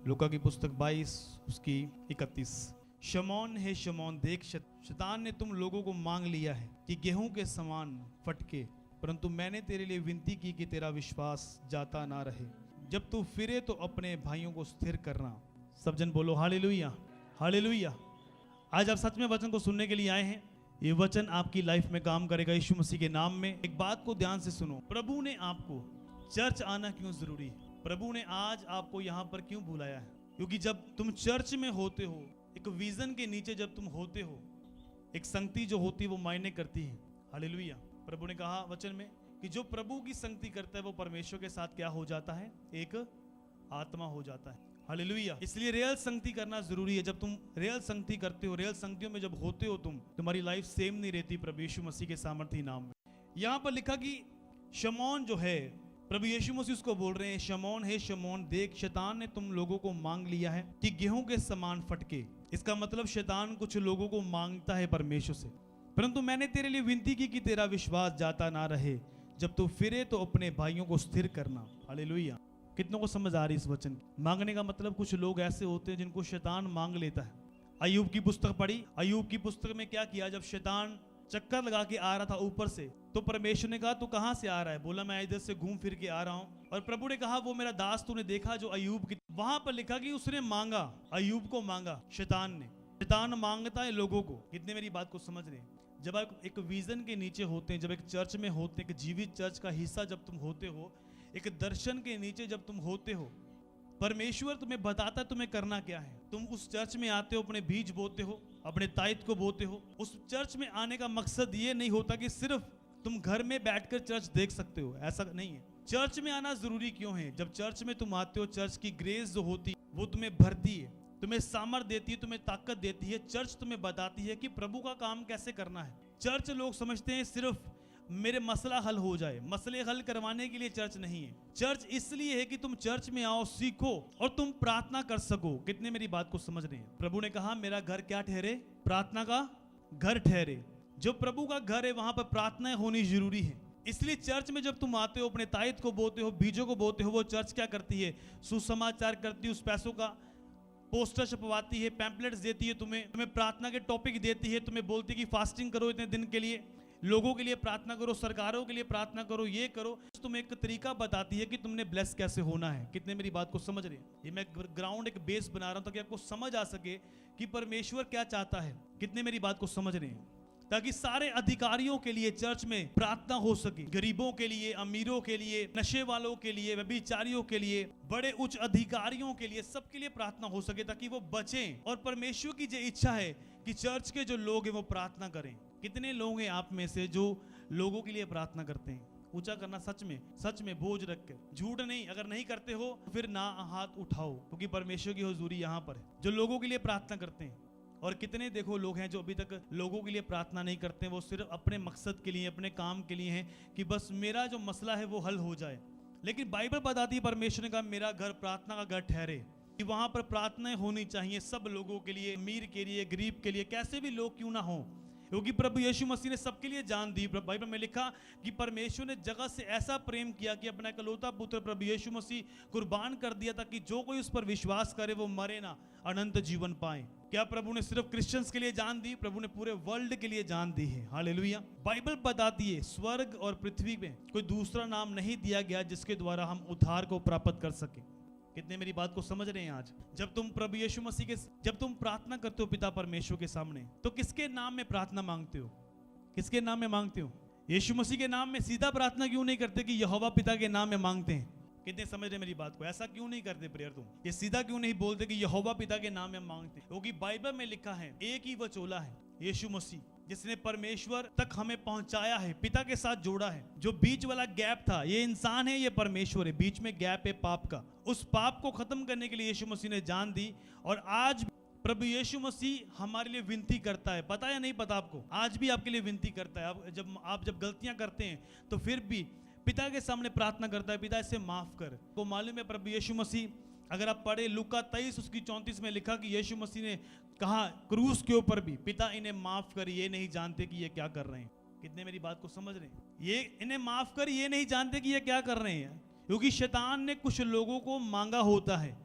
लूका की पुस्तक 22 उसकी 31। शमौन है शमौन, देख शैतान ने तुम लोगों को मांग लिया है कि गेहूं के समान फटके, परंतु मैंने तेरे लिए विनती की कि तेरा विश्वास जाता ना रहे। जब तू फिरे तो अपने भाइयों को स्थिर करना। सब जन बोलो हालेलुया, हालेलुया। आज आप सच में वचन को सुनने के लिए आए हैं। ये वचन आपकी लाइफ में काम करेगा यीशु मसीह के नाम में। एक बात को ध्यान से सुनो, प्रभु ने आपको चर्च आना क्यों जरूरी है? प्रभु ने आज आपको यहाँ पर क्यों बुलाया है? क्योंकि जब तुम चर्च में होते हो, एक विजन के नीचे जब तुम होते हो, एक संगति जो होती है वो मायने करती है। हालेलुया। प्रभु ने कहा वचन में कि जो प्रभु की संगति करता है वो परमेश्वर के साथ क्या हो जाता है? एक आत्मा हो जाता है। हालेलुया। इसलिए रियल संगति करना जरूरी है। जब तुम रियल संगति करते हो, रियल संगतियों में जब होते हो तुम, तुम्हारी लाइफ सेम नहीं रहती प्रभु यीशु मसीह के सामर्थी नाम में। यहाँ पर लिखा कि शमौन जो है, प्रभु यीशु मसीह उसको बोल रहे हैं, शमौन है शमौन, देख शैतान ने तुम लोगों को मांग लिया है कि गेहूं के समान फटके। इसका मतलब शैतान कुछ लोगों को मांगता है परमेश्वर से, परंतु मैंने तेरे लिए विनती की कि तेरा विश्वास जाता ना रहे। जब तू फिरे तो अपने भाइयों को स्थिर करना। हालेलुया। कितनों को समझ आ रही इस वचन? मांगने का मतलब कुछ लोग ऐसे होते हैं जिनको शैतान मांग लेता है। अय्यूब की पुस्तक पढ़ी, अय्यूब की पुस्तक में क्या किया? जब शैतान चक्कर लगा के आ रहा था ऊपर से, तो परमेश्वर ने कहा तू कहां से आ रहा है? बोला मैं इधर से घूम फिर के आ रहा हूं। और प्रभु ने कहा वो मेरा दास तूने देखा जो अय्यूब की। वहां पर लिखा कि उसने मांगा, अय्यूब को मांगा शैतान ने। शैतान मांगता है लोगों को। कितने मेरी बात को समझ रहे हैं? जब आप एक विजन के नीचे होते हैं, जब एक चर्च में होते हैं, एक जीवित चर्च का हिस्सा जब तुम होते हो, एक दर्शन के नीचे जब तुम होते हो, परमेश्वर तुम्हें बताता है तुम्हें करना क्या है। तुम उस चर्च में आते हो, अपने बीज बोते हो, अपने तायत को बोते हो। उस चर्च में आने का मकसद ये नहीं होता कि सिर्फ तुम घर में बैठकर चर्च देख सकते हो, ऐसा नहीं है। चर्च में आना जरूरी क्यों है? जब चर्च में तुम आते हो, चर्च की ग्रेस जो होती है वो तुम्हें भरती है, तुम्हें सामर्थ देती है, तुम्हें ताकत देती है। चर्च तुम्हें बताती है कि प्रभु का काम कैसे करना है। चर्च लोग समझते हैं सिर्फ मेरे मसला हल हो जाए, मसले हल करवाने के लिए चर्च नहीं है। चर्च इसलिए है कि तुम चर्च में आओ, सीखो और तुम प्रार्थना कर सको। कितने मेरी बात को समझ रहे हैं? प्रभु ने कहा मेरा घर क्या ठहरे? प्रार्थना का घर ठहरे। जो प्रभु का घर है वहां पर प्रार्थनाएं होनी जरूरी है। इसलिए चर्च में जब तुम आते हो, अपने तायत को बोते हो, बीजों को बोते हो, वो चर्च क्या करती है? सुसमाचार करती है, उस पैसों का पोस्टर छपवाती है, पैम्पलेट्स देती है, तुम्हें प्रार्थना के टॉपिक देती है, तुम्हें बोलती है कि फास्टिंग करो इतने दिन के लिए, लोगों के लिए प्रार्थना करो, सरकारों के लिए प्रार्थना करो, ये करो। तुम्हें एक तरीका बताती है कि तुमने ब्लेस कैसे होना है। कितने मेरी बात को समझ रहे हैं? ये मैं ग्राउंड एक बेस बना रहा हूं ताकि आपको समझ आ सके कि परमेश्वर क्या चाहता है। कितने मेरी बात को समझ रहे हैं? ताकि सारे अधिकारियों के लिए चर्च में प्रार्थना हो सके, गरीबों के लिए, अमीरों के लिए, नशे वालों के लिए, व्यभिचारियों के लिए, बड़े उच्च अधिकारियों के लिए, सबके लिए प्रार्थना हो सके ताकि वो बचें। और परमेश्वर की जो इच्छा है कि चर्च के जो लोग हैं वो प्रार्थना करें। कितने लोग हैं आप में से जो लोगों के लिए प्रार्थना करते हैं? ऊंचा करना सच में बोझ रख के, झूठ नहीं। अगर नहीं करते हो फिर ना हाथ उठाओ, क्योंकि परमेश्वर की हुजूरी यहाँ पर है। जो लोगों के लिए प्रार्थना करते हैं, और कितने देखो लोग हैं जो अभी तक लोगों के लिए प्रार्थना नहीं करते हैं, वो सिर्फ अपने मकसद के लिए, अपने काम के लिए हैं कि बस मेरा जो मसला है वो हल हो जाए। लेकिन बाइबल बताती है, परमेश्वर ने कहा मेरा घर प्रार्थना का घर ठहरे, कि वहां पर प्रार्थनाएं होनी चाहिए सब लोगों के लिए, अमीर के लिए, गरीब के लिए, कैसे भी लोग क्यों ना हो, क्योंकि प्रभु यीशु मसीह ने सबके लिए जान दी। बाइबल में लिखा कि परमेश्वर ने जगत से ऐसा प्रेम किया कि अपना इकलौता पुत्र प्रभु यीशु मसीह कुर्बान कर दिया ताकि जो कोई उस पर विश्वास करे वो मरे ना, अनंत जीवन पाए। क्या प्रभु ने सिर्फ क्रिश्चियंस के लिए जान दी? प्रभु ने पूरे वर्ल्ड के लिए जान दी है। हालेलुया। बाइबल बताती है स्वर्ग और पृथ्वी में कोई दूसरा नाम नहीं दिया गया जिसके द्वारा हम उद्धार को प्राप्त कर सके। कितने मेरी बात को समझ रहे हैं? आज जब तुम प्रभु यीशु मसीह के, जब तुम प्रार्थना करते हो पिता परमेश्वर के सामने, तो किसके नाम में प्रार्थना मांगते हो? किसके नाम में मांगते हो? यीशु मसीह के नाम में। सीधा प्रार्थना क्यों नहीं करते कि यहोवा पिता के नाम में मांगते हैं? कितने समझ रहे मेरी बात को? ऐसा क्यों नहीं करते प्रेयर तुम? ये सीधा क्यों नहीं बोलते कि यहोवा पिता के नाम में मांगते? क्योंकि बाइबल में लिखा है एक ही वचोला है, यीशु मसीह, जिसने परमेश्वर तक हमें पहुंचाया है, पिता के साथ जोड़ा है। जो बीच वाला गैप था, ये इंसान है, ये परमेश्वर है, बीच में गैप है पाप का। उस पाप को खत्म करने के लिए यीशु मसीह ने जान दी। और आज प्रभु यीशु मसीह हमारे लिए विनती करता है। पता या नहीं पता आपको? आज भी आपके लिए विनती करता है। आप जब गलतियां करते हैं तो फिर भी पिता के सामने प्रार्थना करता है, पिता इसे माफ कर। को मालूम है प्रभु यीशु मसीह, अगर आप पढ़े लूका 23 उसकी 34 में लिखा कि यीशु मसीह ने कहा क्रूस के ऊपर भी, पिता इन्हें माफ कर, ये नहीं जानते कि ये क्या कर रहे हैं। कितने मेरी बात को समझ रहे हैं? ये इन्हें माफ कर, ये नहीं जानते कि ये क्या कर रहे हैं। क्योंकि शैतान ने कुछ लोगों को मांगा होता है,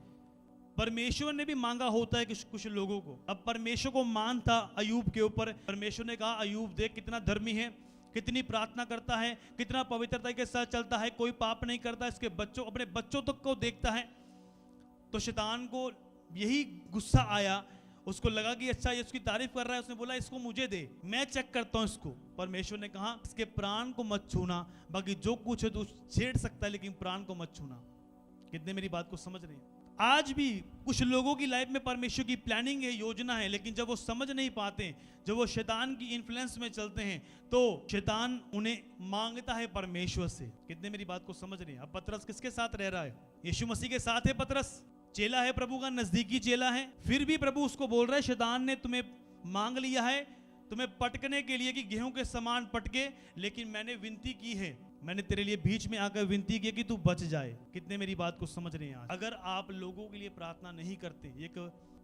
परमेश्वर ने भी मांगा होता है कुछ कुछ लोगों को। अब परमेश्वर को मान था अयूब के ऊपर। परमेश्वर ने कहा अयूब देख कितना धर्मी है, कितनी प्रार्थना करता है, कितना पवित्रता के साथ चलता है, कोई पाप नहीं करता, इसके बच्चों अपने बच्चों तक को देखता है। तो शैतान को यही गुस्सा आया, उसको लगा कि अच्छा ये उसकी तारीफ कर रहा है, उसने बोला इसको मुझे दे, मैं चेक करता हूं इसको। परमेश्वर ने कहा इसके प्राण को मत छूना, बाकी जो कुछ है तो छेड़ सकता है लेकिन प्राण को मत छूना। कितने मेरी बात को समझ रहे हैं? आज भी कुछ लोगों की लाइफ में परमेश्वर की प्लानिंग है, योजना है, लेकिन जब वो समझ नहीं पाते, जब वो शैतान की इन्फ्लुएंस में चलते हैं, तो शैतान उन्हें मांगता है परमेश्वर से। कितने मेरी बात को समझ रहे हैं? अब पतरस किसके साथ रह रहा है? यीशु मसीह के साथ है पतरस, चेला है, प्रभु का नजदीकी चेला है। फिर भी प्रभु उसको बोल रहा है शैतान ने तुम्हें मांग लिया है तुम्हें पटकने के लिए कि गेहूं के समान पटके, लेकिन मैंने विनती की है, मैंने तेरे लिए बीच में आकर विनती की कि तू बच जाए। कितने मेरी बात को समझ रहे हैं? आज अगर आप लोगों के लिए प्रार्थना नहीं करते, एक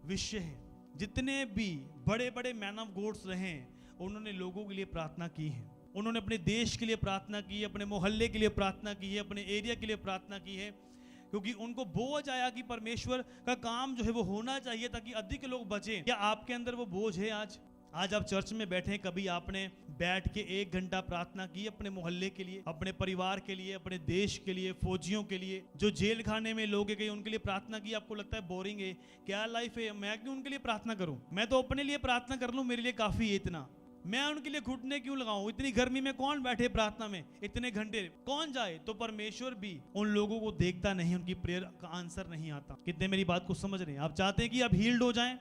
विषय है, जितने भी बड़े बड़े मैन ऑफ गॉड्स रहे उन्होंने लोगों के लिए प्रार्थना की है, उन्होंने अपने देश के लिए प्रार्थना की है, अपने मोहल्ले के लिए प्रार्थना की है, अपने एरिया के लिए प्रार्थना की है, क्योंकि उनको बोझ आया कि परमेश्वर का काम जो है वो होना चाहिए ताकि अधिक लोग बचें। क्या आपके अंदर वो बोझ है? आज आप चर्च में बैठे हैं, कभी आपने बैठ के 1 घंटा प्रार्थना की अपने मोहल्ले के लिए, अपने परिवार के लिए, अपने देश के लिए, फौजियों के लिए, जो जेल खाने में लोग गए उनके लिए प्रार्थना की? आपको लगता है बोरिंग है, क्या लाइफ है, मैं क्यों उनके लिए प्रार्थना करूं, मैं तो अपने लिए प्रार्थना कर लूं, मेरे लिए काफी है इतना, मैं उनके लिए घुटने क्यों लगाऊं, इतनी गर्मी में कौन बैठे प्रार्थना में इतने घंटे, कौन जाए? तो परमेश्वर भी उन लोगों को देखता नहीं, उनकी प्रेयर का आंसर नहीं आता। कितने मेरी बात को समझ रहे हैं? आप चाहते हैं कि आप हील्ड हो जाएं,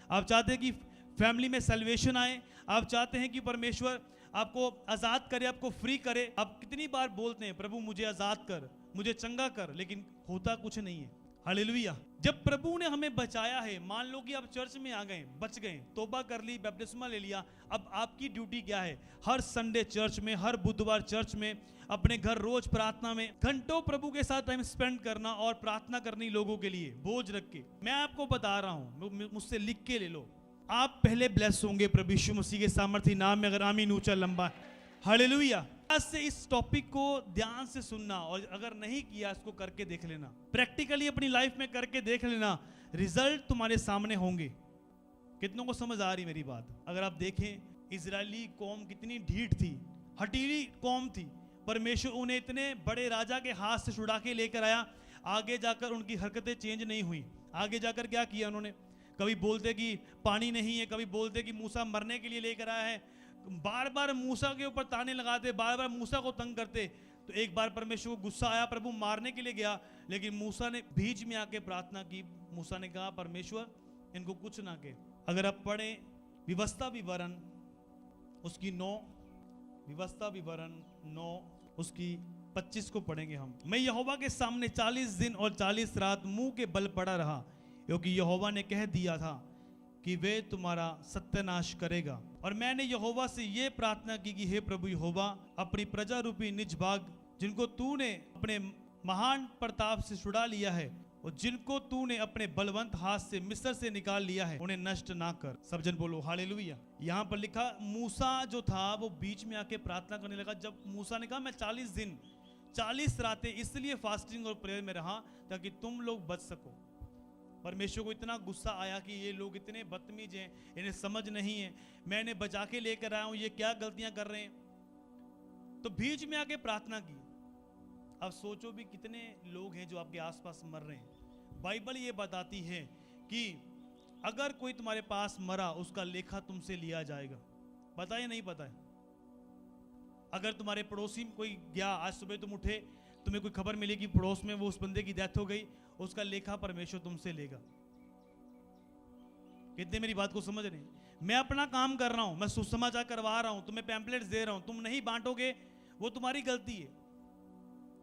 आप चाहते हैं कि फैमिली में सल्वेशन आए, आप चाहते हैं कि परमेश्वर आपको आजाद करे, आपको फ्री करे। आप कितनी बार बोलते हैं प्रभु मुझे आजाद कर, मुझे चंगा कर, लेकिन होता कुछ नहीं है। हालेलुया। जब प्रभु ने हमें बचाया है, मान लो कि आप चर्च में आ गए, बच गए, तौबा कर ली, बपतिस्मा ले लिया, अब आपकी ड्यूटी क्या है? हर संडे चर्च में, हर बुधवार चर्च में, अपने घर रोज प्रार्थना में घंटों प्रभु के साथ टाइम स्पेंड करना और प्रार्थना करनी लोगों के लिए बोझ रख के। मैं आपको बता रहा हूं, मुझसे लिख के ले लो, आप पहले ब्लेस होंगे प्रभु यीशु मसीह के सामर्थ्य नाम में। अगर आमीन ऊंचा लंबा हालेलुया। आज से इस टॉपिक को ध्यान से सुनना, और अगर नहीं किया इसको करके देख लेना, प्रैक्टिकली अपनी लाइफ में करके देख लेना, रिजल्ट तुम्हारे सामने होंगे। कितनों को समझ आ रही मेरी बात? अगर आप देखें इजरायली कौम कितनी ढीठ थी, हटीली कौम थी, परमेश्वर उन्हें इतने बड़े राजा के हाथ से छुड़ा के लेकर आया, आगे जाकर उनकी हरकतें चेंज नहीं हुई। आगे जाकर क्या किया उन्होंने? कभी बोलते कि पानी नहीं है, कभी बोलते कि मूसा मरने के लिए लेकर आया है, बार बार मूसा के ऊपर ताने लगाते, बार बार मूसा को तंग करते। तो एक बार परमेश्वर को गुस्सा आया, प्रभु मारने के लिए गया, लेकिन मूसा ने बीच में आके प्रार्थना की। मूसा ने कहा परमेश्वर इनको कुछ ना कहे। अगर आप पढ़ें व्यवस्था विवरण उसकी 9, व्यवस्था विवरण 9 उसकी 25 को पढ़ेंगे हम। मैं यहोवा के सामने 40 दिन और 40 रात मुंह के बल पड़ा रहा, क्योंकि यहोवा ने कह दिया था कि वे तुम्हारा सत्यानाश करेगा। और मैंने यहोवा से ये प्रार्थना की कि हे प्रभु यहोवा, अपनी प्रजा रूपी निज भाग जिनको तूने अपने महान प्रताप से छुड़ा लिया है और जिनको तूने अपने बलवंत हाथ से मिस्र से निकाल लिया है, उन्हें नष्ट ना कर। सब जन बोलो हालेलुया। यहाँ पर लिखा मूसा जो था वो बीच में आके प्रार्थना करने लगा। जब मूसा ने कहा मैं 40 दिन 40 रातें इसलिए फास्टिंग और प्रेयर में रहा ताकि तुम लोग बच सको। परमेश्वर को इतना गुस्सा आया कि ये लोग इतने बदतमीज हैं, इन्हें समझ नहीं है, मैं इन्हें बचा के लेकर आया हूं, ये क्या गलतियां कर रहे हैं। तो बीच में आके प्रार्थना की। अब सोचो भी कितने लोग हैं जो आपके आसपास मर रहे हैं। बाइबल ये बताती है कि अगर कोई तुम्हारे पास मरा उसका लेखा तुमसे लिया जाएगा। पता है नहीं पता है? अगर तुम्हारे पड़ोसी में कोई गया, आज सुबह तुम उठे, तुम्हें कोई खबर मिली कि पड़ोस में वो उस बंदे की डेथ हो गई, उसका लेखा परमेश्वर तुमसे लेगा। कितने मेरी बात को समझ रहे हैं? मैं अपना काम कर रहा हूं, मैं सुसमाचार करवा रहा हूं, तुम्हें पैम्पलेट्स दे रहा हूं, तुम नहीं बांटोगे वो तुम्हारी गलती है।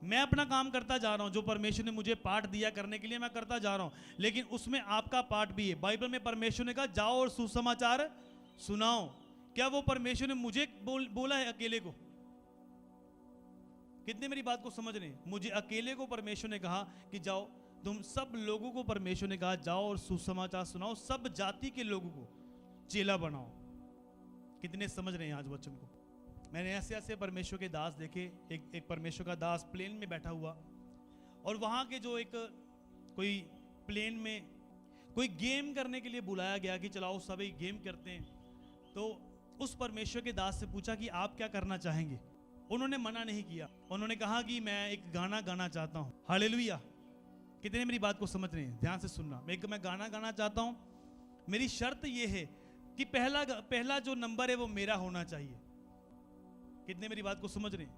मैं अपना काम करता जा रहा हूं, जो परमेश्वर ने मुझे पाठ दिया करने के लिए मैं करता जा रहा हूं, लेकिन उसमें आपका पाठ भी है। बाइबल में परमेश्वर ने कहा जाओ और सुसमाचार सुनाओ। क्या वो परमेश्वर ने मुझे बोला है अकेले को? कितने मेरी बात को समझ रहे हैं? मुझे अकेले को परमेश्वर ने कहा कि जाओ, तुम सब लोगों को परमेश्वर ने कहा जाओ और सुसमाचार सुनाओ, सब जाति के लोगों को चेला बनाओ। कितने समझ रहे हैं आज वचन को? मैंने ऐसे ऐसे परमेश्वर के दास देखे। एक परमेश्वर का दास प्लेन में बैठा हुआ, और वहां के जो एक कोई प्लेन में कोई गेम करने के लिए बुलाया गया कि चलाओ सभी गेम करते हैं। तो उस परमेश्वर के दास से पूछा कि आप क्या करना चाहेंगे। उन्होंने मना नहीं किया, उन्होंने कहा कि मैं एक गाना गाना चाहता हूँ। हालेलुया। कितने मेरी बात को समझ रहे हैं? ध्यान से सुनना। मैं गाना गाना चाहता हूँ, मेरी शर्त यह है कि पहला जो नंबर है वो मेरा होना चाहिए। कितने मेरी बात को समझ रहे हैं?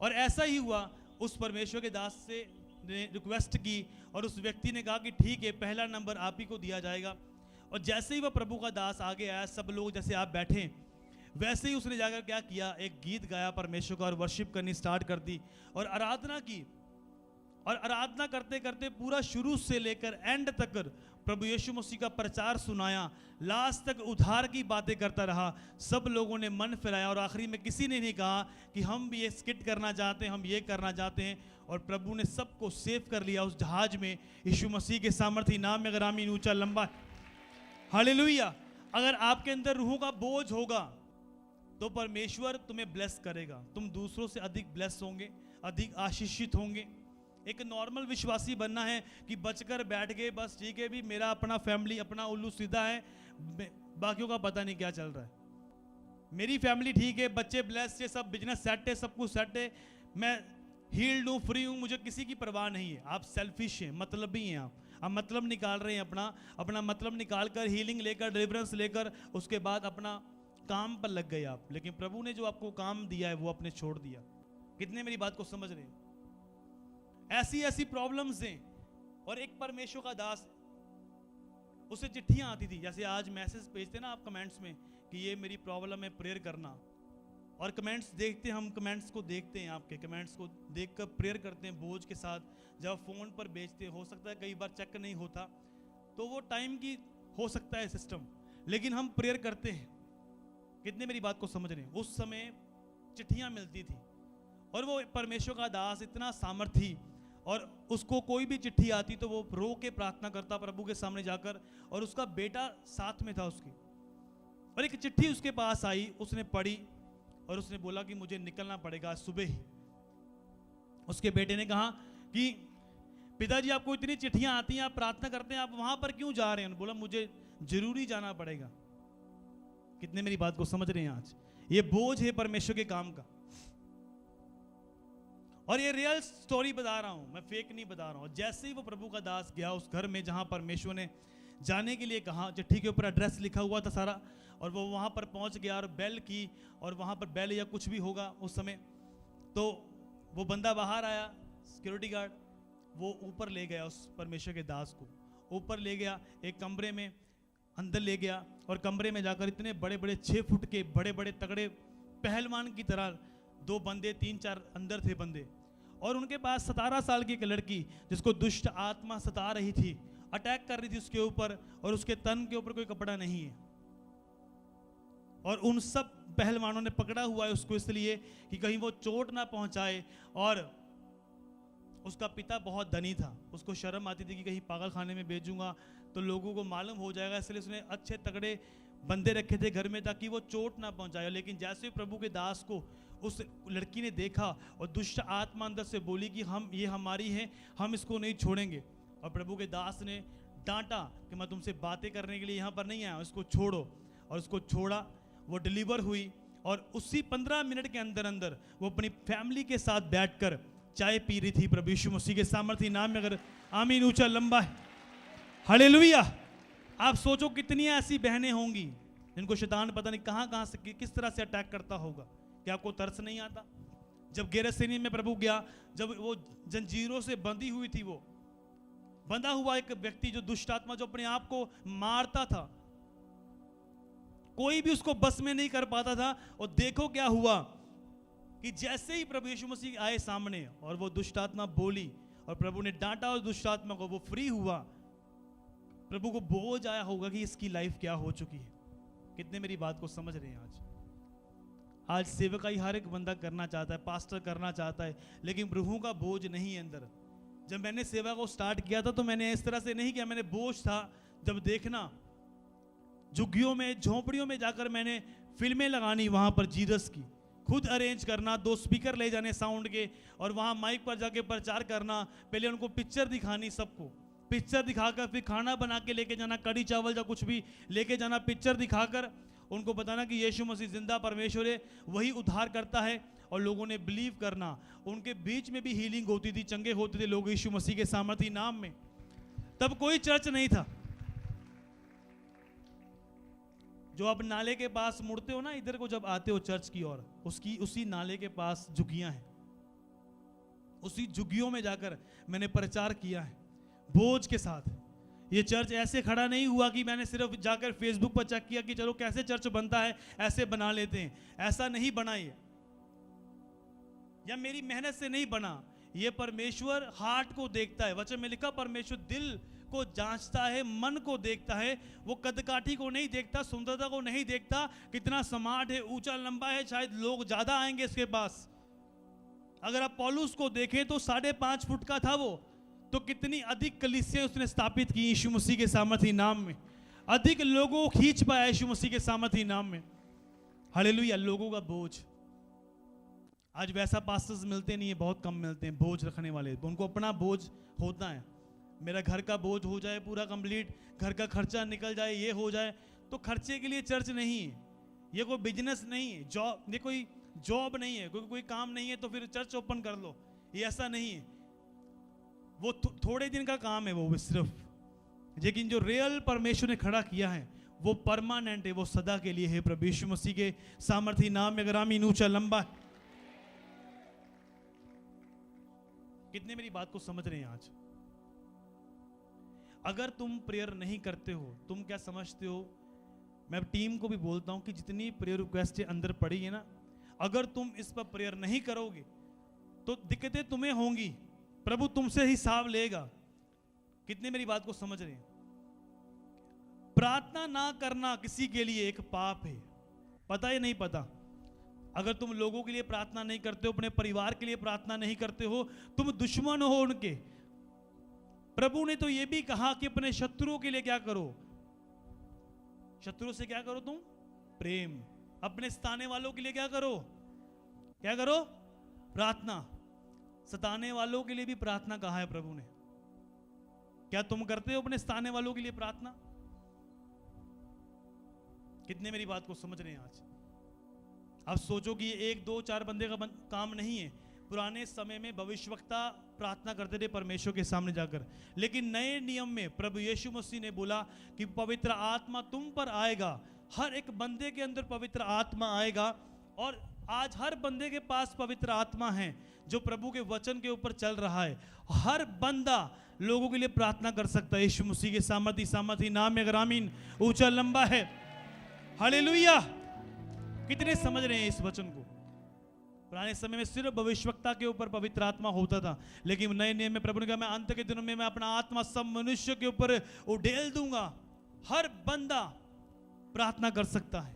और ऐसा ही हुआ, उस परमेश्वर के दास से ने रिक्वेस्ट की और उस व्यक्ति ने कहा कि ठीक है, पहला नंबर आप ही को दिया जाएगा। और जैसे ही वह प्रभु का दास आगे आया, सब लोग जैसे आप बैठे वैसे ही उसने जाकर क्या किया, एक गीत गाया परमेश्वर का और वर्शिप करनी स्टार्ट कर दी और आराधना की। और आराधना करते करते पूरा शुरू से लेकर एंड तक प्रभु यीशु मसीह का प्रचार सुनाया, लास्ट तक उद्धार की बातें करता रहा। सब लोगों ने मन फिराया और आखिरी में किसी ने नहीं कहा कि हम भी ये स्किट करना चाहते हैं, हम ये करना चाहते हैं। और प्रभु ने सबको सेव कर लिया उस जहाज में, यीशु मसीह के सामर्थी नाम में। अगर आमीन ऊंचा लंबा हालेलुया। अगर आपके अंदर रूह का बोझ होगा तो परमेश्वर तुम्हें ब्लेस करेगा, तुम दूसरों से अधिक ब्लेस होंगे, अधिक आशीषित होंगे। एक नॉर्मल विश्वासी बनना है कि बचकर बैठ गए बस, ठीक है भी मेरा अपना फैमिली अपना उल्लू सीधा है, बाकियों का पता नहीं क्या चल रहा है। मेरी फैमिली ठीक है, बच्चे ब्लेस है, सब बिजनेस सेट है, सब कुछ सेट है, मैं हील्ड हूँ, फ्री हूँ, मुझे किसी की परवाह नहीं है। आप सेल्फिश हैं, मतलबी हैं। आप मतलब निकाल रहे हैं, अपना मतलब निकाल कर हीलिंग लेकर डिलीवरेंस लेकर उसके बाद अपना काम पर लग गए आप। लेकिन प्रभु ने जो आपको काम दिया है वो आपने छोड़ दिया। कितने मेरी बात को समझ रहे हैं? ऐसी ऐसी प्रॉब्लम्स हैं। और एक परमेश्वर का दास, उसे चिट्ठियां आती थी, जैसे आज मैसेज भेजते ना आप कमेंट्स में कि ये मेरी प्रॉब्लम है, प्रेयर करना। और कमेंट्स देखते, हम कमेंट्स को देखते हैं, आपके कमेंट्स को देखकर प्रेयर करते हैं बोझ के साथ। जब फ़ोन पर भेजते हो सकता है कई बार चेक नहीं होता, तो वो टाइम की हो सकता है सिस्टम, लेकिन हम प्रेयर करते हैं। कितने मेरी बात को समझ रहे हैं? उस समय चिट्ठियां मिलती थी और वो परमेश्वर का दास इतना सामर्थी, और उसको कोई भी चिट्ठी आती तो वो रो के प्रार्थना करता प्रभु के सामने जाकर, और उसका बेटा साथ में था उसकी। और एक चिट्ठी उसके पास आई, उसने पढ़ी और उसने बोला कि मुझे निकलना पड़ेगा आज सुबह ही। उसके बेटे ने कहा कि पिताजी आपको इतनी चिट्ठियां आती हैं, आप प्रार्थना करते हैं, आप वहां पर क्यों जा रहे हैं? बोला मुझे जरूरी जाना पड़ेगा। कितने मेरी बात को समझ रहे हैं? आज ये बोझ है परमेश्वर के काम का, और ये रियल स्टोरी बता रहा हूं, मैं फेक नहीं बता रहा हूं। जैसे ही वो प्रभु का दास गया उस घर में जहां परमेश्वर ने जाने के लिए कहा, चिट्ठी के ऊपर एड्रेस लिखा हुआ था सारा, और वो वहां पर पहुंच गया और बेल की, और वहां पर बेल या कुछ भी होगा उस समय, तो वो बंदा बाहर आया, सिक्योरिटी गार्ड, वो ऊपर ले गया उस परमेश्वर के दास को, ऊपर ले गया एक कमरे में, अंदर ले गया। और कमरे में जाकर इतने बड़े बड़े 6 फुट के बड़े बड़े तगड़े पहलवान की तरह 2 बंदे 3-4 अंदर थे बंदे, और उनके पास 17 साल की एक लड़की जिसको दुष्ट आत्मा सता रही थी, अटैक कर रही थी उसके ऊपर, और उसके तन के ऊपर कोई कपड़ा नहीं है। और उन सब पहलवानों ने पकड़ा हुआ है उसको इसलिए कि कहीं वो चोट ना पहुंचाए। और उसका पिता बहुत धनी था, उसको शर्म आती थी कि कहीं पागल खाने में भेजूंगा तो लोगों को मालूम हो जाएगा, इसलिए उसने अच्छे तगड़े बंदे रखे थे घर में ताकि वो चोट ना पहुंचाए। लेकिन जैसे प्रभु के दास को उस लड़की ने देखा और दुष्ट आत्मा अंदर से बोली कि ये हमारी है, हम इसको नहीं छोड़ेंगे। और प्रभु के दास ने डांटा कि मैं तुमसे बातें करने के लिए यहाँ पर नहीं आया, इसको छोड़ो। और उसको छोड़ा, वो डिलीवर हुई, और उसी 15 मिनट के अंदर अंदर वो अपनी फैमिली के साथ बैठकर चाय पी रही थी प्रभु यीशु मसीह के सामर्थी नाम में। अगर आमीन ऊंचा लंबा है, हालेलुया। आप सोचो कितनी ऐसी बहनें होंगी जिनको शैतान पता नहीं कहां से किस तरह से अटैक करता होगा। क्या आपको तरस नहीं आता? जब गेरसेनी में प्रभु गया, जब वो जंजीरों से बंधी हुई थी, वो बंधा हुआ एक व्यक्ति जो दुष्ट आत्मा जो अपने आप को मारता था, कोई भी उसको बस में नहीं कर पाता था। और देखो क्या हुआ कि जैसे ही प्रभु यीशु मसीह आए सामने और वो दुष्ट आत्मा बोली और प्रभु ने डांटा उस दुष्ट आत्मा को, वो फ्री हुआ। प्रभु को बोझ आया होगा कि इसकी लाइफ क्या हो चुकी है। कितने मेरी बात को समझ रहे हैं? आज सेवकाई हर एक बंदा करना चाहता है, पास्टर करना चाहता है, लेकिन प्रभु का बोझ नहीं है अंदर। जब मैंने सेवा को स्टार्ट किया था तो मैंने इस तरह से नहीं किया, मैंने बोझ था जब देखना झुग्गियों में झोंपड़ियों में जाकर मैंने फिल्में लगानी, वहां पर जीसस की खुद अरेंज करना, 2 स्पीकर ले जाने साउंड के, और वहां माइक पर जाके प्रचार करना, पहले उनको पिक्चर दिखानी सबको। पिक्चर दिखाकर फिर खाना बना के लेके जाना, कड़ी चावल या कुछ भी लेके जाना, पिक्चर दिखाकर उनको बताना कि यीशु मसीह जिंदा परमेश्वर है, वही उद्धार करता है, और लोगों ने बिलीव करना। उनके बीच में भी हीलिंग होती थी, चंगे होते थे लोग यीशु मसीह के सामर्थी नाम में। तब कोई चर्च नहीं था। जो अब नाले के पास मुड़ते हो ना, इधर को जब आते हो चर्च की ओर, उसी नाले के पास झुग्गियां हैं, उसी झुग्गियों में जाकर मैंने प्रचार किया है बोझ के साथ। ये चर्च ऐसे खड़ा नहीं हुआ कि मैंने सिर्फ जाकर फेसबुक पर चेक किया कि चलो कैसे चर्च बनता है, ऐसे बना लेते हैं। ऐसा नहीं बना ये, या मेरी मेहनत से नहीं बना। ये परमेश्वर हार्ट को देखता है। वचन में लिखा परमेश्वर दिल को जांचता है, मन को देखता है। वो कदकाठी को नहीं देखता, सुंदरता को नहीं देखता, कितना स्मार्ट है, ऊंचा लंबा है, शायद लोग ज्यादा आएंगे इसके पास। अगर आप पौलुस को देखें तो 5.5 फुट का था वो, तो कितनी अधिक कलीसियां उसने स्थापित की यीशु मसीह के सामर्थी नाम में। अधिक लोगों को खींच पाया यीशु मसीह के सामर्थी नाम में। हालेलुया। लोगों का बोझ, आज वैसा पास्टर्स मिलते नहीं है, बहुत कम मिलते हैं बोझ रखने वाले। उनको अपना बोझ होता है, मेरा घर का बोझ हो जाए पूरा कंप्लीट, घर का खर्चा निकल जाए, ये हो जाए। तो खर्चे के लिए चर्च नहीं है, ये कोई बिजनेस नहीं है, जॉब, ये कोई जॉब नहीं है, कोई काम नहीं है तो फिर चर्च ओपन कर लो, ये ऐसा नहीं है। वो थोड़े दिन का काम है वो सिर्फ, लेकिन जो रियल परमेश्वर ने खड़ा किया है वो परमानेंट है, वो सदा के लिए है। प्रभु यीशु मसीह के सामर्थी नाम में। अगर आमीन ऊंचा लंबा। कितने मेरी बात को समझ रहे हैं आज? अगर तुम प्रेयर नहीं करते हो, तुम क्या समझते हो? मैं टीम को भी बोलता हूं कि जितनी प्रेयर रिक्वेस्ट अंदर पड़ी है ना, अगर तुम इस पर प्रेयर नहीं करोगे तो दिक्कतें तुम्हें होंगी, प्रभु तुमसे हिसाब लेगा। कितने मेरी बात को समझ रहे हैं? प्रार्थना ना करना किसी के लिए एक पाप है, पता है नहीं पता? अगर तुम लोगों के लिए प्रार्थना नहीं करते हो, अपने परिवार के लिए प्रार्थना नहीं करते हो, तुम दुश्मन हो उनके। प्रभु ने तो यह भी कहा कि अपने शत्रुओं के लिए क्या करो? शत्रु से क्या करो तुम? प्रेम। अपने सताने वालों के लिए क्या करो? क्या करो? प्रार्थना। सताने वालों के लिए भी प्रार्थना कहा है प्रभु ने। क्या तुम करते हो अपने सताने वालों के लिए प्रार्थना? कितने मेरी बात को समझ रहे हैं आज? आप सोचो कि ये 1 2 4 बंदे का काम नहीं है। पुराने समय में भविष्यवक्ता प्रार्थना करते थे परमेश्वर के सामने जाकर, लेकिन नए नियम में प्रभु यीशु मसीह ने बोला कि पवित्र आत्मा तुम पर आएगा। हर एक बंदे के अंदर पवित्र आत्मा आएगा, और आज हर बंदे के पास पवित्र आत्मा है जो प्रभु के वचन के ऊपर चल रहा है। हर बंदा लोगों के लिए प्रार्थना कर सकता है यीशु मसीह के सामर्थी नाम में। अगर आमीन ऊंचा लंबा है। हालेलुया। कितने समझ रहे हैं इस वचन को? पुराने समय में सिर्फ भविष्यवक्ता के ऊपर पवित्र आत्मा होता था, लेकिन नए नियम में प्रभु ने कहा मैं अंत के दिनों में मैं अपना आत्मा सब मनुष्य के ऊपर उड़ेल दूंगा। हर बंदा प्रार्थना कर सकता है।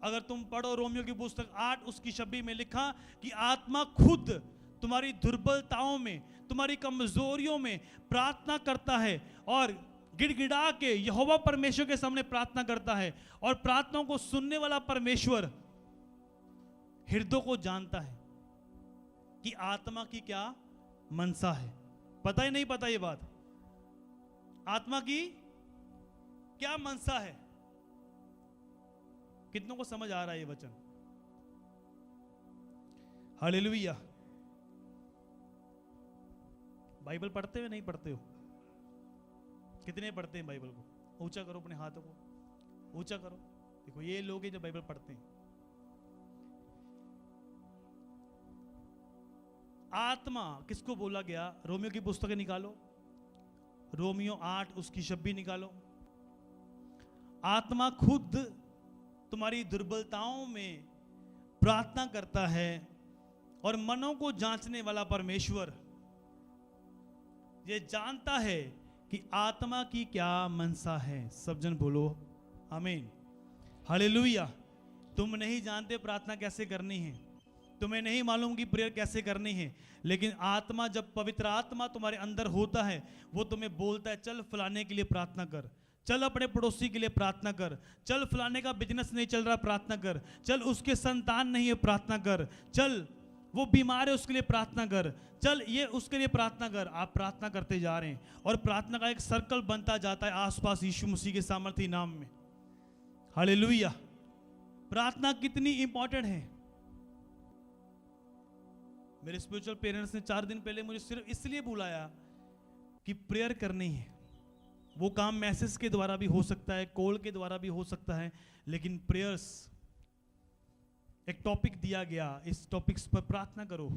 अगर तुम पढ़ो रोमियो की पुस्तक 8 उसकी 26 में लिखा कि आत्मा खुद तुम्हारी दुर्बलताओं में, तुम्हारी कमजोरियों में प्रार्थना करता है, और गिड़गिड़ा के यहोवा परमेश्वर के सामने प्रार्थना करता है। और प्रार्थनाओं को सुनने वाला परमेश्वर हृदय को जानता है कि आत्मा की क्या मनसा है। पता ही नहीं पता ये बात? आत्मा की क्या मनसा है? कितनों को समझ आ रहा है ये वचन? हालेलुया। बाइबल पढ़ते हो नहीं पढ़ते हो? कितने पढ़ते हैं बाइबल को? ऊंचा करो अपने हाथों को, ऊंचा करो। देखो ये लोग हैं जो बाइबल पढ़ते हैं। आत्मा किसको बोला गया? रोमियो की पुस्तकें निकालो, रोमियो 8 उसकी 26 निकालो। आत्मा खुद तुम्हारी दुर्बलताओं में प्रार्थना करता है, और मनों को जांचने वाला परमेश्वर ये जानता है कि आत्मा की क्या मनसा है। सब जन बोलो आमीन। हालेलुया। तुम नहीं जानते प्रार्थना कैसे करनी है, तुम्हें नहीं मालूम कि प्रेयर कैसे करनी है, लेकिन आत्मा, जब पवित्र आत्मा तुम्हारे अंदर होता है, वो तुम्हें बोलता है चल फलाने के लिए प्रार्थना कर, चल अपने पड़ोसी के लिए प्रार्थना कर, चल फलाने का बिजनेस नहीं चल रहा प्रार्थना कर, चल उसके संतान नहीं है प्रार्थना कर, चल वो बीमार है उसके लिए प्रार्थना कर, चल ये उसके लिए प्रार्थना कर। आप प्रार्थना करते जा रहे हैं और प्रार्थना का एक सर्कल बनता जाता है आसपास यीशु मसीह के सामर्थी नाम में। हालेलुया। प्रार्थना कितनी इंपॉर्टेंट है। मेरे स्पिरिचुअल पेरेंट्स ने 4 दिन पहले मुझे सिर्फ इसलिए बुलाया कि प्रेयर करनी है। वो काम मैसेज के द्वारा भी हो सकता है, कॉल के द्वारा भी हो सकता है, लेकिन प्रेयर्स एक टॉपिक दिया गया, इस टॉपिक्स पर प्रार्थना करो,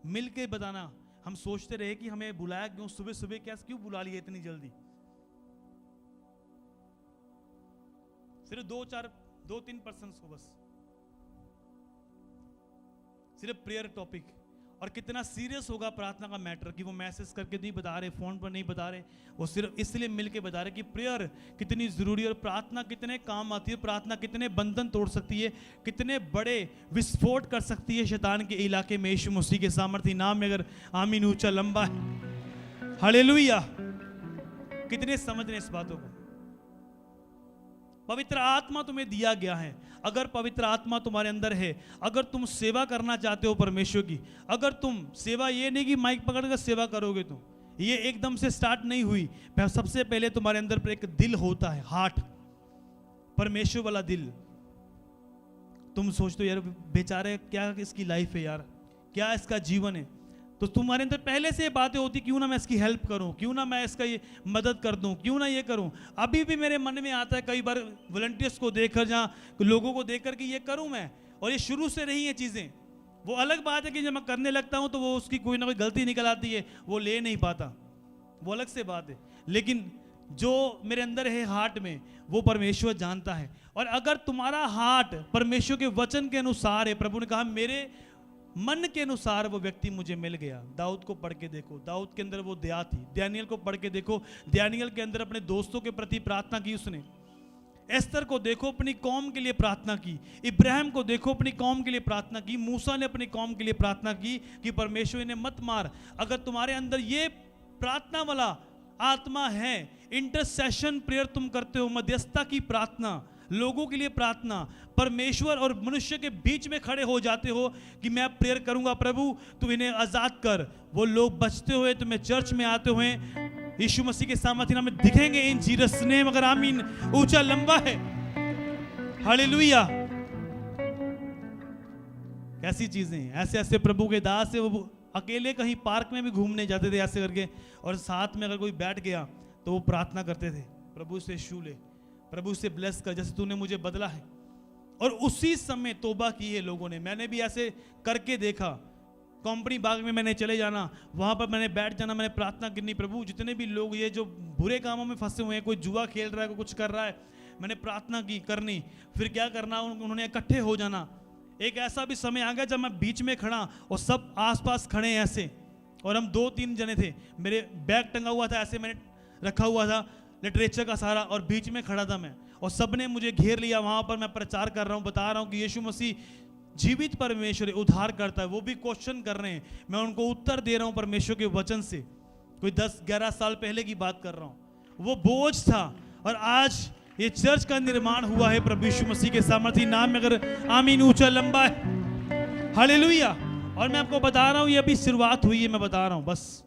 मिल के बताना। हम सोचते रहे कि हमें बुलाया क्यों, सुबह सुबह क्या क्यों बुला लिया इतनी जल्दी। सिर्फ 2-3 पर्सन को बस, सिर्फ प्रेयर टॉपिक। और कितना सीरियस होगा प्रार्थना का मैटर कि वो मैसेज करके नहीं बता रहे, फोन पर नहीं बता रहे, वो सिर्फ इसलिए मिलके बता रहे कि प्रेयर कितनी जरूरी है और प्रार्थना कितने काम आती है, प्रार्थना कितने बंधन तोड़ सकती है, कितने बड़े विस्फोट कर सकती है शैतान के इलाके में यीशु मसीह के सामर्थी नाम में। अगर आमीन ऊंचा लंबा है। हालेलुया। कितने समझ रहे इस बातों को। पवित्र आत्मा तुम्हें दिया गया है। अगर पवित्र आत्मा तुम्हारे अंदर है, अगर तुम सेवा करना चाहते हो परमेश्वर की, अगर तुम सेवा, ये नहीं कि माइक पकड़कर सेवा करोगे तुम, ये एकदम से स्टार्ट नहीं हुई। सबसे पहले तुम्हारे अंदर पर एक दिल होता है, हार्ट, परमेश्वर वाला दिल। तुम सोचते हो यार बेचारे क्या इसकी लाइफ है यार, क्या इसका जीवन है, तो तुम्हारे अंदर पहले से बातें होती, क्यों ना मैं इसकी हेल्प करूं, क्यों ना मैं इसका ये मदद कर दूं, क्यों ना ये करूं। अभी भी मेरे मन में आता है कई बार वॉलंटियर्स को देखकर, जहाँ लोगों को देखकर कि ये करूं मैं, और ये शुरू से रही है चीज़ें। वो अलग बात है कि जब मैं करने लगता हूं तो वो उसकी कोई ना कोई गलती निकल आती है, वो ले नहीं पाता, वो अलग से बात है। लेकिन जो मेरे अंदर है हार्ट में, वो परमेश्वर जानता है। और अगर तुम्हारा हार्ट परमेश्वर के वचन के अनुसार है, प्रभु ने कहा मेरे मन के अनुसार वो व्यक्ति मुझे मिल गया। दाऊद को पढ़ के देखो, दाऊद के अंदर वो दया थी। दानियल को पढ़ के देखो, दानियल के अंदर अपने दोस्तों के प्रति प्रार्थना की उसने। एस्तर को देखो, अपनी कौम के लिए प्रार्थना की। इब्राहिम को देखो, अपनी कौम के लिए प्रार्थना की। मूसा ने अपनी कौम के लिए प्रार्थना की कि परमेश्वर इन्हें मत मार। अगर तुम्हारे अंदर ये प्रार्थना वाला आत्मा है, इंटरसेशन प्रेयर तुम करते हो, मध्यस्थता की प्रार्थना, लोगों के लिए प्रार्थना, परमेश्वर और मनुष्य के बीच में खड़े हो जाते हो कि मैं प्रेयर करूंगा, प्रभु तू इन्हें आजाद कर। वो लोग बचते हुए तुम्हें चर्च में आते हुए यीशु मसीह के सामर्थ्य नाम में दिखेंगे इन जीसस नेम। अगर आमीन ऊंचा लंबा है। हालेलुया। कैसी चीजें, ऐसे ऐसे प्रभु के दास है, वो अकेले कहीं पार्क में भी घूमने जाते थे ऐसे करके, और साथ में अगर कोई बैठ गया तो वो प्रार्थना करते थे, प्रभु से छू ले, प्रभु से ब्लेस कर जैसे तूने मुझे बदला है। और उसी समय तौबा की है लोगों ने। मैंने भी ऐसे करके देखा। कंपनी बाग में मैंने चले जाना, वहां पर मैंने बैठ जाना, मैंने प्रार्थना करनी, प्रभु जितने भी लोग ये जो बुरे कामों में फंसे हुए हैं, कोई जुआ खेल रहा है, कोई कुछ कर रहा है, मैंने प्रार्थना की करनी। फिर क्या करना, उन्होंने इकट्ठे हो जाना। एक ऐसा भी समय आ गया जब मैं बीच में खड़ा और सब आसपास खड़े हैं ऐसे, और हम 2-3 जने थे। मेरे बैग टंगा हुआ था ऐसे, मैंने रखा हुआ था लिटरेचर का सारा, और बीच में खड़ा था मैं, और सबने मुझे घेर लिया। वहां पर मैं प्रचार कर रहा हूं, बता रहा हूं कि यीशु मसीह जीवित परमेश्वर है, उद्धार करता है। वो भी क्वेश्चन कर रहे हैं, मैं उनको उत्तर दे रहा हूं परमेश्वर के वचन से। कोई 10-11 साल पहले की बात कर रहा हूं। वो बोझ था, और आज ये चर्च का निर्माण हुआ है प्रभु यीशु मसीह के सामर्थी नाम में। अगर आमीन ऊंचा लंबा है। हालेलुया। और मैं आपको बता रहा हूं, ये अभी शुरुआत हुई है, मैं बता रहा हूं बस।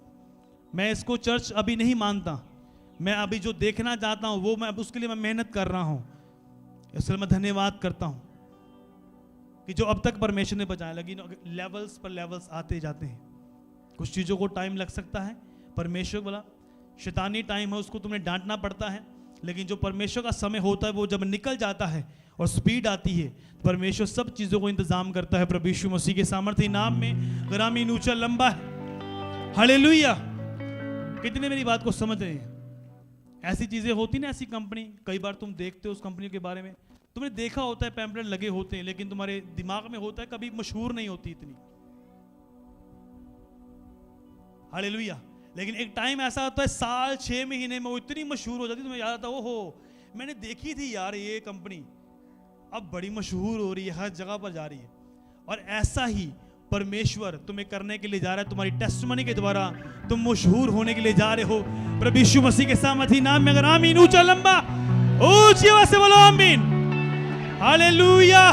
मैं इसको चर्च अभी नहीं मानता। मैं अभी जो देखना चाहता हूं वो मैं उसके लिए मैं मेहनत कर रहा हूं। इसलिए मैं धन्यवाद करता हूं कि जो अब तक परमेश्वर ने बचाया। लगी लेवल्स पर लेवल्स आते जाते हैं। कुछ चीज़ों को टाइम लग सकता है, परमेश्वर वाला शैतानी टाइम है, उसको तुम्हें डांटना पड़ता है। लेकिन जो परमेश्वर का समय होता है वो जब निकल जाता है और स्पीड आती है, परमेश्वर सब चीज़ों को इंतजाम करता है प्रभु यीशु मसीह के सामर्थ्य नाम में। ग्रामीण ऊंचा लंबा है। हालेलुया। कितने मेरी बात को समझ रहे हैं। ऐसी चीजें होती ना, ऐसी कंपनी, कई बार तुम देखते हो उस कंपनी के बारे में, तुमने देखा होता है, पैम्पलेट लगे होते हैं, लेकिन तुम्हारे दिमाग में होता है कभी मशहूर नहीं होती इतनी। हालेलुया। लेकिन एक टाइम ऐसा होता है, साल 6 महीने में वो इतनी मशहूर हो जाती है, तुम्हें याद आता है ओहो मैंने देखी थी यार ये कंपनी, अब बड़ी मशहूर हो रही है, हर जगह पर जा रही है। और ऐसा ही परमेश्वर तुम्हें करने के लिए जा रहा है। तुम्हारी टेस्टिमनी के द्वारा तुम मशहूर होने के लिए जा रहे हो प्रभु यीशु मसीह के सामर्थी नाम में। अगर आमीन ऊंचा लंबा ऊंची आवाज से बोलो आमीन। हालेलुया।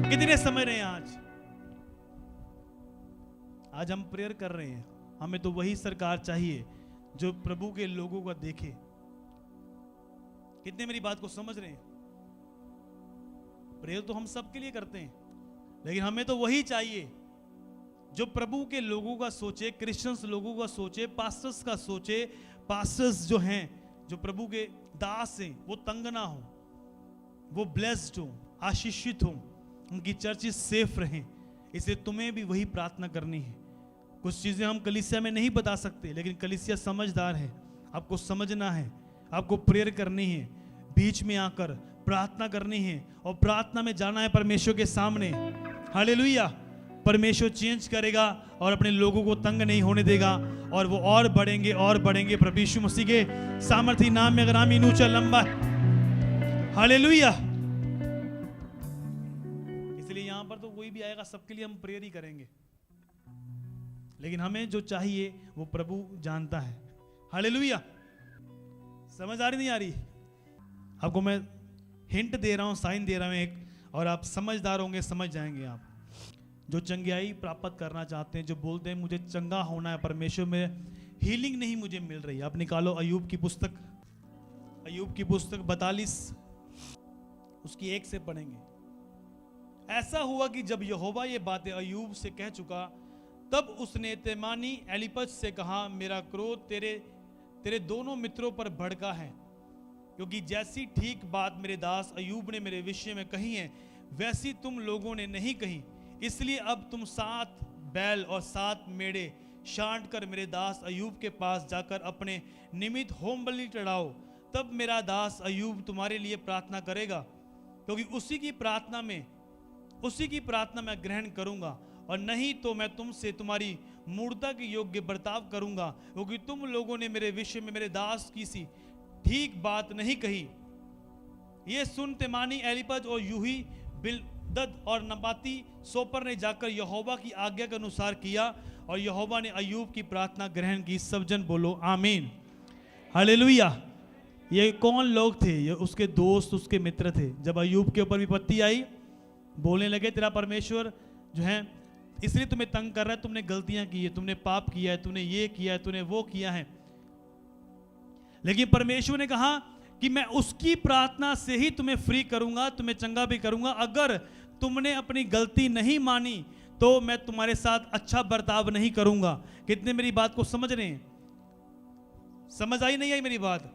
कितने समझ रहे हैं आज आज हम प्रेयर कर रहे हैं, हमें तो वही सरकार चाहिए जो प्रभु के लोगों को देखे। कितने मेरी बात को समझ रहे हैं? प्रेयर तो हम सबके लिए करते हैं, लेकिन हमें तो वही चाहिए जो प्रभु के लोगों का सोचे, क्रिश्चियंस लोगों का सोचे, पास्टर्स का सोचे। पास्टर्स जो हैं, जो प्रभु के दास हैं, वो तंग ना हो, वो ब्लेस्ड हो, आशीषित हो, उनकी चर्चेस सेफ रहें। इसलिए तुम्हें भी वही प्रार्थना करनी है। कुछ चीजें हम कलीसिया में नहीं बता सकते, लेकिन कलीसिया समझदार है, आपको समझना है, आपको प्रेयर करनी है, बीच में आकर प्रार्थना करनी है और प्रार्थना में जाना है परमेश्वर के सामने। हालेलुया। परमेश्वर चेंज करेगा और अपने लोगों को तंग नहीं होने देगा, और वो और बढ़ेंगे और बढ़ेंगे प्रभु यीशु मसीह के सामर्थी नाम में। अगर आमीन ऊंचा लंबा, हालेलुया। इसलिए यहां पर तो कोई भी आएगा, सबके लिए हम प्रेयर ही करेंगे, लेकिन हमें जो चाहिए वो प्रभु जानता है। हालेलुया। समझ आ रही नहीं आ रही? आपको मैं हिंट दे रहा हूं, साइन दे रहा हूं एक, और आप समझदार होंगे, समझ जाएंगे। आप जो चंगाई प्राप्त करना चाहते हैं, जो बोलते हैं मुझे चंगा होना है, परमेश्वर में हीलिंग नहीं मुझे मिल रही, आप निकालो अय्यूब की पुस्तक, अय्यूब की पुस्तक 42 उसकी 1 से पढ़ेंगे। ऐसा हुआ कि जब यहोवा ये बातें अय्यूब से कह चुका, तब उसने तेमानी एलीपज से कहा, मेरा क्रोध तेरे दोनों मित्रों पर भड़का है, क्योंकि जैसी ठीक बात मेरे दास अय्यूब ने मेरे विषय में कही है, वैसी तुम लोगों ने नहीं कही। इसलिए अब तुम 7 बैल और 7 मेढ़े छांट कर मेरे दास अय्यूब के पास जाकर अपने निमित्त होम बलि चढ़ाओ। तब मेरा दास अय्यूब तुम्हारे लिए प्रार्थना करेगा, क्योंकि उसी की प्रार्थना मैं ग्रहण करूंगा, और नहीं तो मैं तुमसे तुम्हारी मूर्ता के योग्य बर्ताव करूंगा, क्योंकि तुम लोगों ने मेरे विषय में मेरे दास की सी ठीक बात नहीं कही। ये सुन तेमानी एलीपज और यूही बिलदद और नबाती सोपर ने जाकर यहोवा की आज्ञा के अनुसार किया, और यहोवा ने अय्यूब की प्रार्थना ग्रहण की। सब जन बोलो आमीन, हालेलुया। ये कौन लोग थे? ये उसके दोस्त, उसके मित्र थे। जब अय्यूब के ऊपर विपत्ति आई, बोलने लगे तेरा परमेश्वर जो है इसलिए तुम्हें तंग कर रहा है, तुमने गलतियां की है, तुमने पाप किया है, तूने ये किया है, तूने वो किया है। लेकिन परमेश्वर ने कहा कि मैं उसकी प्रार्थना से ही तुम्हें फ्री करूंगा, तुम्हें चंगा भी करूंगा। अगर तुमने अपनी गलती नहीं मानी तो मैं तुम्हारे साथ अच्छा बर्ताव नहीं करूंगा। कितने मेरी बात को समझ रहे हैं? समझ आई नहीं आई मेरी बात?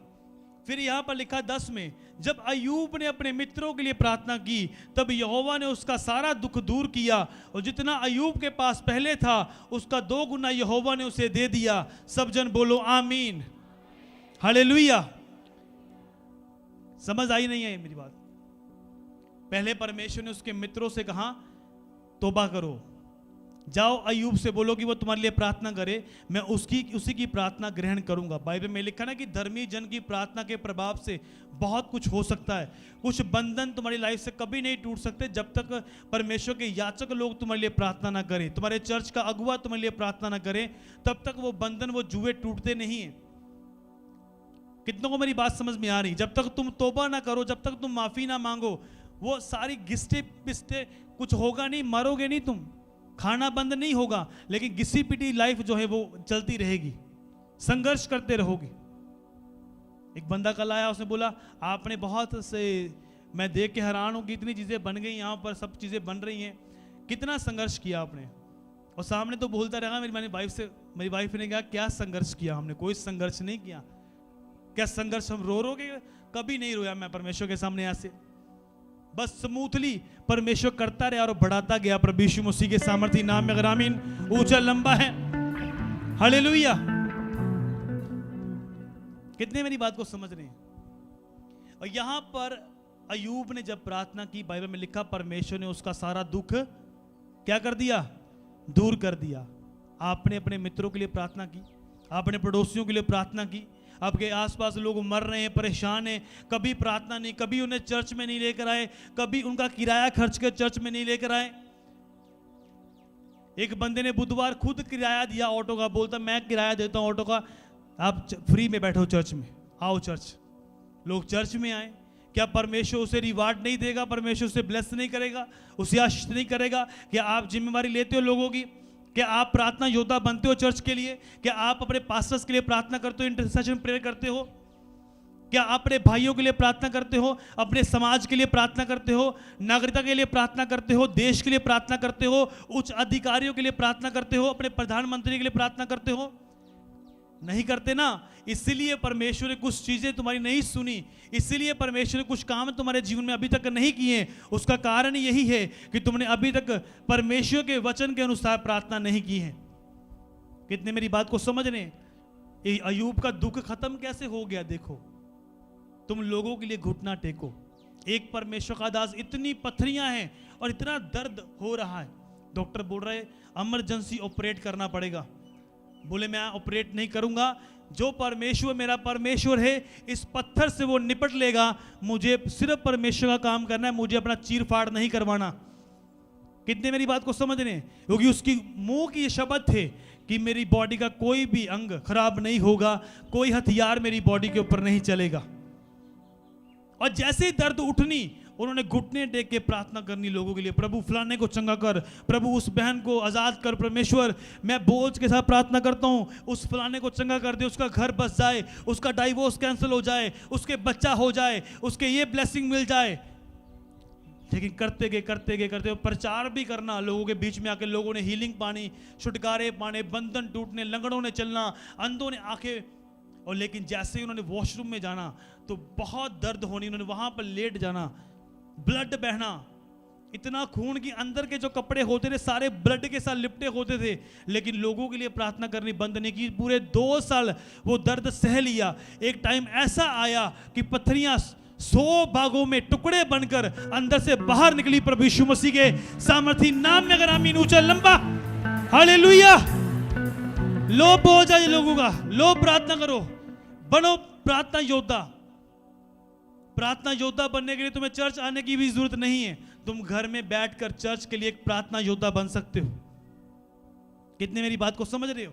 फिर यहां पर लिखा 10 में, जब अय्यूब ने अपने मित्रों के लिए प्रार्थना की, तब यहोवा ने उसका सारा दुख दूर किया, और जितना अय्यूब के पास पहले था उसका 2 गुना यहोवा ने उसे दे दिया। सब जन बोलो आमीन, हालेलुया। समझ आई नहीं है मेरी बात? पहले परमेश्वर ने उसके मित्रों से कहा तौबा करो, जाओ अय्यूब से बोलो कि वो तुम्हारे लिए प्रार्थना करे, मैं उसी की प्रार्थना ग्रहण करूंगा। बाइबल में लिखा ना कि धर्मी जन की प्रार्थना के प्रभाव से बहुत कुछ हो सकता है। कुछ बंधन तुम्हारी लाइफ से कभी नहीं टूट सकते जब तक परमेश्वर के याचक लोग तुम्हारे लिए प्रार्थना ना करें, तुम्हारे चर्च का अगुवा तुम्हारे लिए प्रार्थना ना करें, तब तक वो बंधन, वो जुए टूटते नहीं है। कितनों को मेरी बात समझ में आ रही? जब तक तुम तौबा ना करो, जब तक तुम माफी ना मांगो, वो सारी घिसटे पिसटे कुछ होगा नहीं, मरोगे नहीं तुम, खाना बंद नहीं होगा, लेकिन घिसी पिटी लाइफ जो है वो चलती रहेगी, संघर्ष करते रहोगे। एक बंदा कल आया, उसने बोला आपने बहुत से, मैं देख के हैरान हूं कि इतनी चीजें बन गई, यहाँ पर सब चीजें बन रही हैं, कितना संघर्ष किया आपने। और सामने तो बोलता रहा। मेरी वाइफ ने कहा क्या संघर्ष किया? हमने कोई संघर्ष नहीं किया। क्या संघर्ष हम रो के? कभी नहीं रोया मैं परमेश्वर के सामने। यहाँ से बस स्मूथली परमेश्वर करता रहा और बढ़ाता गया प्रभु यीशु मसीह के सामर्थी नाम में। आमीन। ऊंचा लंबा है, हालेलुया। कितने मेरी बात को समझ रहे हैं? और यहां पर अय्यूब ने जब प्रार्थना की, बाइबल में लिखा परमेश्वर ने उसका सारा दुख क्या कर दिया? दूर कर दिया। आपने अपने मित्रों के लिए प्रार्थना की, आपने पड़ोसियों के लिए प्रार्थना की, आपके आसपास लोग मर रहे हैं, परेशान हैं, कभी प्रार्थना नहीं, कभी उन्हें चर्च में नहीं लेकर आए, कभी उनका किराया खर्च कर चर्च में नहीं लेकर आए। एक बंदे ने बुधवार खुद किराया दिया ऑटो का, बोलता मैं किराया देता हूं ऑटो का, आप फ्री में बैठो चर्च में, आओ चर्च। लोग चर्च में आए। क्या परमेश्वर उसे रिवार्ड नहीं देगा? परमेश्वर उसे ब्लेस नहीं करेगा? उसे आशीष नहीं करेगा? क्या आप जिम्मेवारी लेते हो लोगों की? क्या आप प्रार्थना योद्धा बनते हो चर्च के लिए? क्या आप अपने पास्टर्स के लिए प्रार्थना करते हो, इंटरसेशन प्रेयर करते हो? क्या आप अपने भाइयों के लिए प्रार्थना करते हो, अपने समाज के लिए प्रार्थना करते हो, नागरिकता के लिए प्रार्थना करते हो, देश के लिए प्रार्थना करते हो, उच्च अधिकारियों के लिए प्रार्थना करते हो, अपने प्रधानमंत्री के लिए प्रार्थना करते हो? नहीं करते ना। इसलिए परमेश्वर ने कुछ चीजें तुम्हारी नहीं सुनी, इसलिए परमेश्वर ने कुछ काम तुम्हारे जीवन में अभी तक नहीं किए। उसका कारण यही है कि तुमने अभी तक परमेश्वर के वचन के अनुसार प्रार्थना नहीं की है। कितने मेरी बात को समझ रहे हैं? अय्यूब का दुख खत्म कैसे हो गया देखो। तुम लोगों के लिए घुटना टेको। एक परमेश्वर का दास, इतनी पथरियां हैं और इतना दर्द हो रहा है, डॉक्टर बोल रहे इमरजेंसी ऑपरेट करना पड़ेगा। बोले मैं ऑपरेट नहीं करूंगा, जो परमेश्वर मेरा परमेश्वर है इस पत्थर से वो निपट लेगा। मुझे सिर्फ परमेश्वर का काम करना है, मुझे अपना चीर फाड़ नहीं करवाना। कितने मेरी बात को समझ रहे हैं? क्योंकि उसकी मुंह की ये शब्द थे कि मेरी बॉडी का कोई भी अंग खराब नहीं होगा, कोई हथियार मेरी बॉडी के ऊपर नहीं चलेगा। और जैसे ही दर्द उठनी, उन्होंने घुटने टेक के प्रार्थना करनी लोगों के लिए, प्रभु फलाने को चंगा कर, प्रभु उस बहन को आजाद कर, परमेश्वर मैं बोझ के साथ प्रार्थना करता हूं, उस फलाने को चंगा कर दे, उसका घर बस जाए, उसका डाइवोर्स कैंसिल हो जाए, उसके बच्चा हो जाए, उसके ये ब्लेसिंग मिल जाए। लेकिन करते गए प्रचार भी करना, लोगों के बीच में आके लोगों ने हीलिंग पानी, छुटकारे पाने, बंधन टूटने, लंगड़ों ने चलना, अंधों ने आंखें। और लेकिन जैसे ही उन्होंने वॉशरूम में जाना तो बहुत दर्द होनी, उन्होंने वहां पर लेट जाना, ब्लड बहना, इतना खून की अंदर के जो कपड़े होते थे सारे ब्लड के साथ लिपटे होते थे। लेकिन लोगों के लिए प्रार्थना करनी बंद नहीं की। पूरे 2 साल वो दर्द सह लिया। एक टाइम ऐसा आया कि पत्थरियां 100 भागों में टुकड़े बनकर अंदर से बाहर निकली। प्रभु यीशु मसीह के सामर्थी नाम में अगर आमीन ऊंचा लंबा हालेलुया। लो बोझ आज लोगों का, लो प्रार्थना करो, बनो प्रार्थना योद्धा। प्रार्थना योद्धा बनने के लिए तुम्हें चर्च आने की भी जरूरत नहीं है। तुम घर में बैठकर चर्च के लिए एक प्रार्थना योद्धा बन सकते हो। कितने मेरी बात को समझ रहे हो?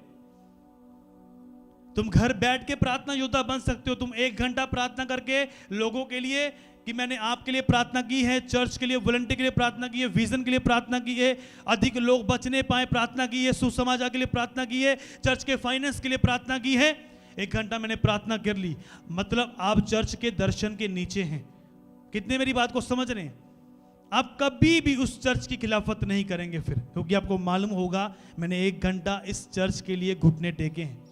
तुम घर बैठ के प्रार्थना योद्धा बन सकते हो। तुम 1 घंटा प्रार्थना करके लोगों के लिए कि मैंने आपके लिए प्रार्थना की है, चर्च के लिए, वॉलंटियर के लिए प्रार्थना की है, विजन के लिए प्रार्थना की है, अधिक लोग बचने पाए प्रार्थना की है, सुसमाचार के लिए प्रार्थना की है, चर्च के फाइनेंस के लिए प्रार्थना की है। 1 घंटा मैंने प्रार्थना कर ली, मतलब आप चर्च के दर्शन के नीचे हैं। कितने मेरी बात को समझ रहे हैं? आप कभी भी उस चर्च की खिलाफत नहीं करेंगे फिर, क्योंकि आपको मालूम होगा मैंने 1 घंटा इस चर्च के लिए घुटने टेके हैं।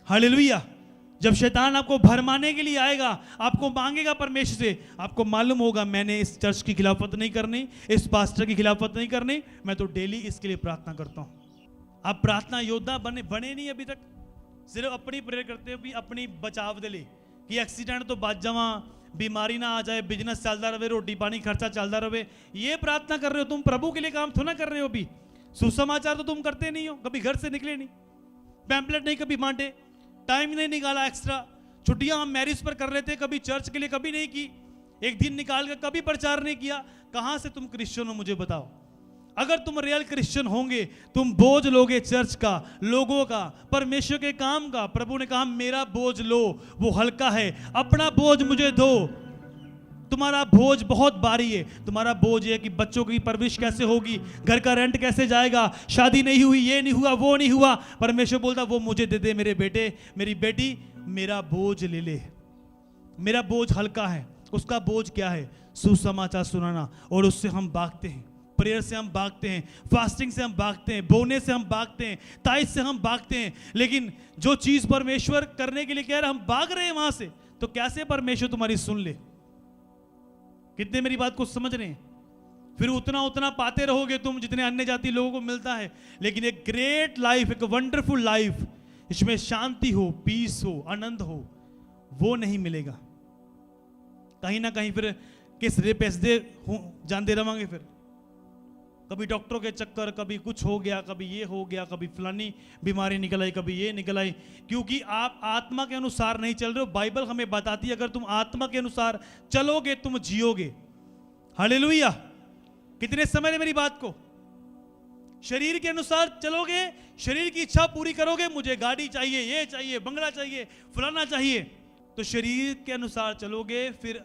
हालेलुया। जब शैतान आपको भरमाने के लिए आएगा, आपको मांगेगा परमेश्वर से, आपको मालूम होगा मैंने इस चर्च की खिलाफत नहीं करनी, इस पास्टर की खिलाफत नहीं करनी, मैं तो डेली इसके लिए प्रार्थना करता हूं। आप प्रार्थना योद्धा बने नहीं अभी तक, सिर्फ अपनी प्रेयर करते हो कि अपनी बचाव दे ले कि एक्सीडेंट तो बच जावा, बीमारी ना आ जाए, बिजनेस चलता रहे, रोटी पानी खर्चा चलता रहे। ये प्रार्थना कर रहे हो तुम, प्रभु के लिए काम थोड़ा कर रहे हो। अभी सुसमाचार तो तुम करते नहीं हो, कभी घर से निकले नहीं, पैम्पलेट नहीं कभी बांटे, टाइम नहीं निकाला एक्स्ट्रा। छुट्टियां हम मैरिज पर कर रहे थे, कभी चर्च के लिए कभी नहीं की, एक दिन निकाल कर कभी प्रचार नहीं किया। कहां से तुम क्रिश्चियन हो मुझे बताओ? अगर तुम रियल क्रिश्चियन होंगे, तुम बोझ लोगे चर्च का, लोगों का, परमेश्वर के काम का। प्रभु ने कहा मेरा बोझ लो, वो हल्का है, अपना बोझ मुझे दो। तुम्हारा बोझ बहुत भारी है। तुम्हारा बोझ है कि बच्चों की परवरिश कैसे होगी, घर का रेंट कैसे जाएगा, शादी नहीं हुई, ये नहीं हुआ, वो नहीं हुआ। परमेश्वर बोलता वो मुझे दे दे मेरे बेटे, मेरी बेटी, मेरा बोझ ले ले। मेरा बोझ हल्का है। उसका बोझ क्या है? सुसमाचार सुनाना। और उससे हम भागते हैं, प्रेयर से हम भागते हैं, फास्टिंग से हम भागते हैं, बोने से हम भागते हैं, ताइज से हम भागते हैं। लेकिन जो चीज परमेश्वर करने के लिए कह रहा है हम भाग रहे हैं वहां से, तो कैसे परमेश्वर तुम्हारी सुन ले? कितने मेरी बात को समझ रहे हैं? फिर उतना पाते रहोगे तुम जितने अन्य जाति लोगों को मिलता है। लेकिन एक ग्रेट लाइफ, एक वंडरफुल लाइफ, इसमें शांति हो, पीस हो, आनंद हो, वो नहीं मिलेगा। कहीं ना कहीं फिर किस पैसे जानते रहोगे। फिर कभी डॉक्टरों के चक्कर, कभी कुछ हो गया, कभी ये हो गया, कभी फलानी बीमारी निकल आई, कभी ये निकल आई, क्योंकि आप आत्मा के अनुसार नहीं चल रहे हो। बाइबल हमें बताती है अगर तुम आत्मा के अनुसार चलोगे तुम जियोगे। हालेलुया। कितने समय है मेरी बात को? शरीर के अनुसार चलोगे, शरीर की इच्छा पूरी करोगे, मुझे गाड़ी चाहिए, ये चाहिए, बंगला चाहिए, फलाना चाहिए, तो शरीर के अनुसार चलोगे, फिर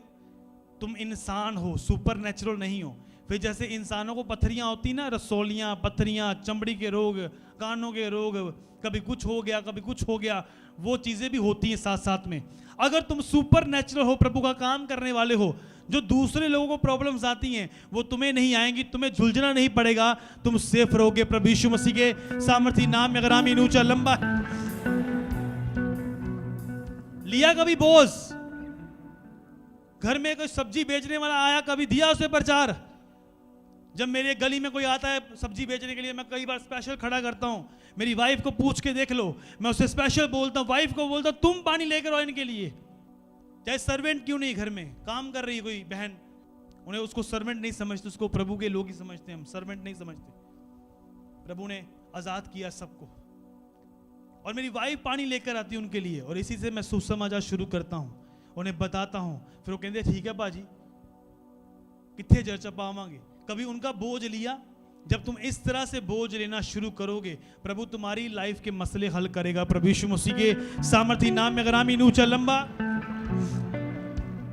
तुम इंसान हो, सुपर नेचुरल नहीं हो। फिर जैसे इंसानों को पत्थरियां होती ना, रसौलियां, पत्थरियां, चमड़ी के रोग, कानों के रोग, कभी कुछ हो गया कभी कुछ हो गया, वो चीजें भी होती हैं साथ साथ में। अगर तुम सुपर नेचुरल हो, प्रभु का काम करने वाले हो, जो दूसरे लोगों को प्रॉब्लम्स आती हैं वो तुम्हें नहीं आएंगी, तुम्हें झुलझना नहीं पड़ेगा, तुम सेफ रहोगे प्रभु यीशु मसीह के सामर्थी नाम में। अगर आमीन ऊंचा लंबा लिया कभी बोझ, घर में कोई सब्जी बेचने वाला आया, कभी दिया उसे प्रचार। जब मेरे गली में कोई आता है सब्जी बेचने के लिए, मैं कई बार स्पेशल खड़ा करता हूं, मेरी वाइफ को पूछ के देख लो, मैं उसे स्पेशल बोलता हूं, वाइफ को बोलता हूं तुम पानी लेकर आओ इनके लिए। चाहे सर्वेंट क्यों नहीं, घर में काम कर रही है कोई बहन, उन्हें उसको सर्वेंट नहीं समझते, उसको प्रभु के लोग ही समझते हैं, हम सर्वेंट नहीं समझते। प्रभु ने आजाद किया सबको, और मेरी वाइफ पानी लेकर आती है उनके लिए, और इसी से मैं सुसमाचार शुरू करता हूं, उन्हें बताता हूं। फिर वो कहते ठीक है बाजी, कितने चर्चा पावांगे। कभी उनका बोझ लिया। जब तुम इस तरह से बोझ लेना शुरू करोगे, प्रभु तुम्हारी लाइफ के मसले हल करेगा प्रभु यीशु मसीह के सामर्थी नाम में। अगर आमीन ऊंचा लंबा।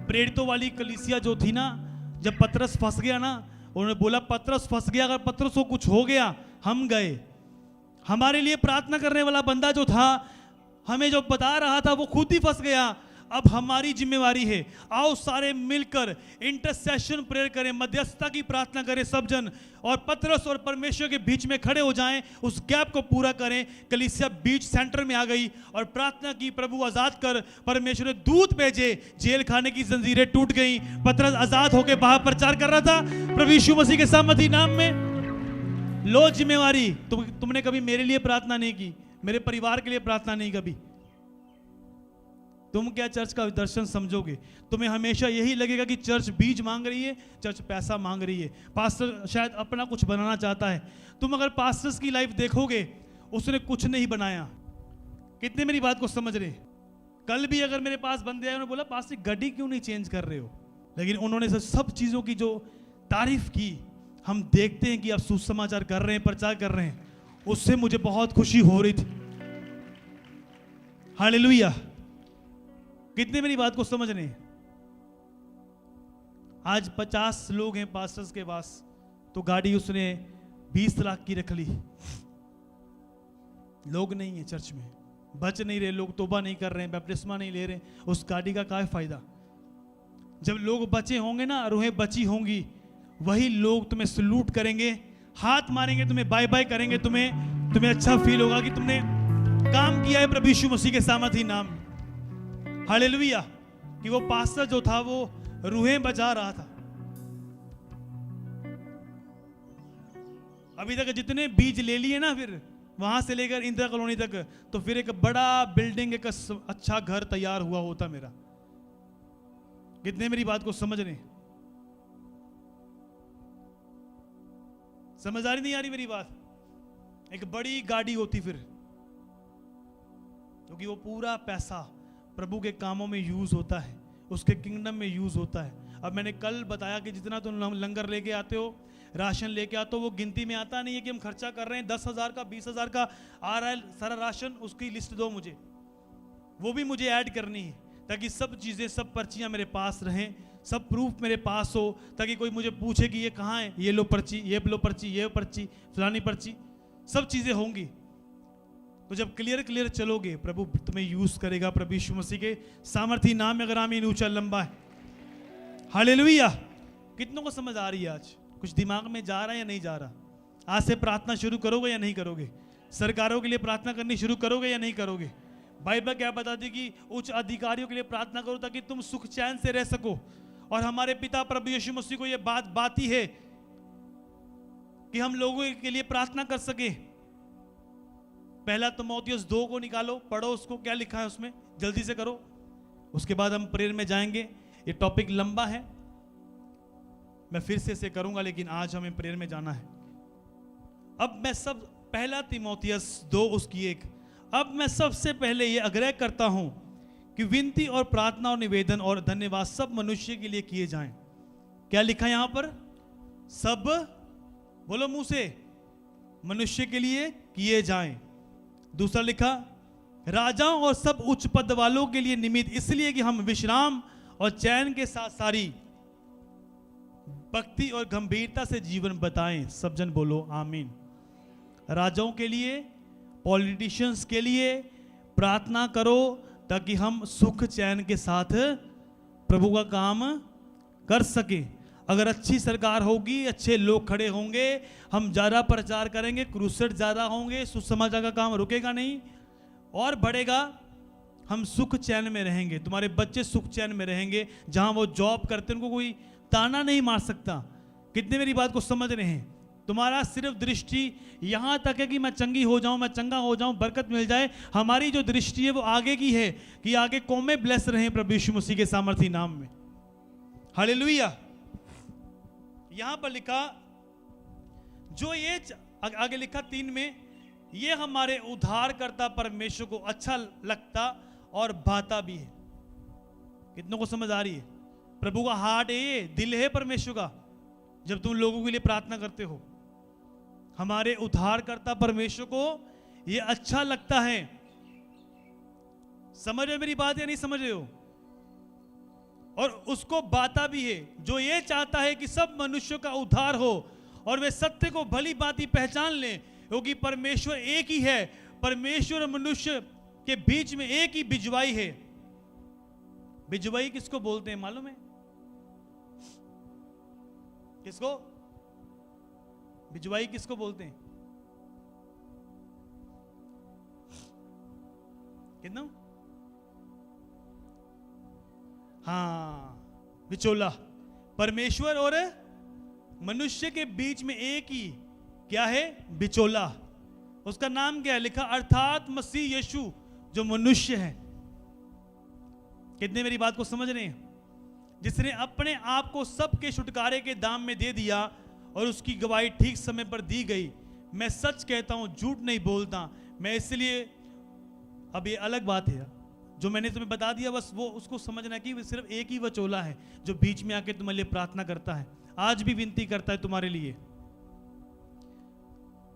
प्रेरितों वाली कलीसिया जो थी ना, जब पतरस फंस गया ना, उन्होंने बोला पतरस फंस गया, अगर पतरस को कुछ हो गया हम गए। हमारे लिए प्रार्थना करने वाला बंदा जो था, हमें जो बता रहा था, वो खुद ही फंस गया। अब हमारी जिम्मेवारी है, आओ सारे मिलकर इंटरसेशन प्रेयर करें, मध्यस्थता की प्रार्थना करें सब जन, और पतरस और परमेश्वर के बीच में खड़े हो जाएं, उस गैप को पूरा करें। कलीसिया बीच सेंटर में आ गई और प्रार्थना की, प्रभु आजाद कर। परमेश्वर ने दूत भेजे, जेल खाने की जंजीरें टूट गई, पतरस आजाद होकर बाहर प्रचार कर रहा था प्रभु यीशु मसीह के सामर्थी नाम में। लो जिम्मेवारी। तुमने कभी मेरे लिए प्रार्थना नहीं की, मेरे परिवार के लिए प्रार्थना नहीं कभी। तुम क्या चर्च का दर्शन समझोगे? तुम्हें हमेशा यही लगेगा कि चर्च बीज मांग रही है, चर्च पैसा मांग रही है, पास्टर शायद अपना कुछ बनाना चाहता है। तुम अगर पास्टर्स की लाइफ देखोगे, उसने कुछ नहीं बनाया। कितने मेरी बात को समझ रहे? कल भी अगर मेरे पास बंदे आए, उन्होंने बोला पास्टर गड्डी क्यों नहीं चेंज कर रहे हो, लेकिन उन्होंने सब चीजों की जो तारीफ की, हम देखते हैं कि आप सुसमाचार कर रहे हैं, प्रचार कर रहे हैं, उससे मुझे बहुत खुशी हो रही थी। हालेलुया। कितने मेरी बात को समझ रहे हैं? आज 50 लोग हैं पास्टर्स के पास, तो गाड़ी उसने 20 लाख की रख ली। लोग नहीं है चर्च में, बच नहीं रहे लोग, तोबा नहीं कर रहे हैं, बैप्टिस्मा नहीं ले रहे, उस गाड़ी का क्या फायदा? जब लोग बचे होंगे ना, रूहें बची होंगी, वही लोग तुम्हें सलूट करेंगे, हाथ मारेंगे, तुम्हें बाय बाय करेंगे, तुम्हें अच्छा फील होगा कि तुमने काम किया है प्रभु यीशु मसीह के सामर्थी नाम में। हालेलुया। कि वो पास्टर जो था वो रूहें बचा रहा था। अभी तक जितने बीज ले लिए ना, फिर वहां से लेकर इंदिरा कॉलोनी तक, तो फिर एक बड़ा बिल्डिंग, एक अच्छा घर तैयार हुआ होता मेरा। कितने मेरी बात को समझ रहे? समझ आ रही नहीं आ रही मेरी बात? एक बड़ी गाड़ी होती फिर, क्योंकि वो पूरा पैसा प्रभु के कामों में यूज होता है, उसके किंगडम में यूज होता है। अब मैंने कल बताया कि जितना तुम लंगर लेके आते हो, राशन लेके आते हो, वो गिनती में आता नहीं है कि हम खर्चा कर रहे हैं 10,000 का, 20,000 का आ रहा है सारा राशन, उसकी लिस्ट दो मुझे, वो भी मुझे ऐड करनी है, ताकि सब चीज़ें, सब पर्चियाँ मेरे पास रहें, सब प्रूफ मेरे पास हो, ताकि कोई मुझे पूछे कि ये कहाँ है, ये लो पर्ची, ये लो पर्ची, ये पर्ची, फलानी पर्ची, सब चीज़ें होंगी। तो जब क्लियर चलोगे, प्रभु तुम्हें यूज करेगा प्रभु यीशु मसीह के सामर्थी नाम में। अगर आमीन ऊंचा लंबा है। हालेलुया। कितनों को समझ आ रही है? आज कुछ दिमाग में जा रहा है या नहीं जा रहा? आज से प्रार्थना शुरू करोगे या नहीं करोगे? सरकारों के लिए प्रार्थना करनी शुरू करोगे या नहीं करोगे? बाइबल क्या बताती कि उच्च अधिकारियों के लिए प्रार्थना करो ताकि तुम सुख चैन से रह सको। और हमारे पिता प्रभु यीशु मसीह को यह बात ही है कि हम लोगों के लिए प्रार्थना कर सके। पहला तिमोथियुस 2 को निकालो, पढ़ो उसको, क्या लिखा है उसमें, जल्दी से करो, उसके बाद हम प्रेयर में जाएंगे। ये टॉपिक लंबा है, मैं फिर से इसे करूंगा, लेकिन आज हमें प्रेयर में जाना है। अब मैं पहला तिमोथियुस 2 उसकी 1, अब मैं सबसे पहले ये आग्रह करता हूं कि विनती और प्रार्थना और निवेदन और धन्यवाद सब मनुष्य के लिए किए जाएं। क्या लिखा यहां पर? सब, बोलो मुंह से, मनुष्य के लिए किए जाएं। दूसरा लिखा, राजाओं और सब उच्च पद वालों के लिए निमित्त, इसलिए कि हम विश्राम और चैन के साथ सारी भक्ति और गंभीरता से जीवन बताएं। सब जन बोलो आमीन। राजाओं के लिए, पॉलिटिशियंस के लिए प्रार्थना करो ताकि हम सुख चैन के साथ प्रभु का काम कर सके। अगर अच्छी सरकार होगी, अच्छे लोग खड़े होंगे, हम ज़्यादा प्रचार करेंगे, क्रूसेड ज़्यादा होंगे, सुसमाचार का काम रुकेगा नहीं और बढ़ेगा। हम सुख चैन में रहेंगे, तुम्हारे बच्चे सुख चैन में रहेंगे। जहां वो जॉब करते हैं उनको कोई ताना नहीं मार सकता। कितने मेरी बात को समझ रहे हैं? तुम्हारा सिर्फ दृष्टि यहां तक है कि मैं चंगी हो जाऊं, मैं चंगा हो जाऊं, बरकत मिल जाए। हमारी जो दृष्टि है वो आगे की है कि आगे कौमें ब्लेस रहे प्रभु यीशु मसीह के सामर्थी नाम में। हालेलुया। यहां पर लिखा, जो ये आगे लिखा 3 में, ये हमारे उद्धारकर्ता परमेश्वर को अच्छा लगता और भाता भी है। कितनों को समझ आ रही है? प्रभु का हार्ट है, ये दिल है परमेश्वर का। जब तुम लोगों के लिए प्रार्थना करते हो, हमारे उद्धारकर्ता परमेश्वर को ये अच्छा लगता है। समझ रहे मेरी बात या नहीं समझ रहे हो? और उसको बाता भी है, जो ये चाहता है कि सब मनुष्यों का उद्धार हो और वे सत्य को भली भांति पहचान लें, क्योंकि परमेश्वर एक ही है। परमेश्वर और मनुष्य के बीच में एक ही बिजवाई है। बिजवाई किसको बोलते हैं मालूम है? किसको बिजवाई किसको बोलते हैं? कितना? हाँ, बिचौला। परमेश्वर और मनुष्य के बीच में एक ही क्या है? बिचौला। उसका नाम क्या है? लिखा अर्थात मसीह यीशु जो मनुष्य है। कितने मेरी बात को समझ रहे हैं? जिसने अपने आप को सबके छुटकारे के दाम में दे दिया और उसकी गवाही ठीक समय पर दी गई। मैं सच कहता हूं, झूठ नहीं बोलता। मैं इसलिए, अब ये अलग बात है जो मैंने तुम्हें बता दिया, बस वो उसको समझना कि सिर्फ एक ही वचोला है जो बीच में आके तुम्हारे लिए प्रार्थना करता है। आज भी विनती करता है तुम्हारे लिए।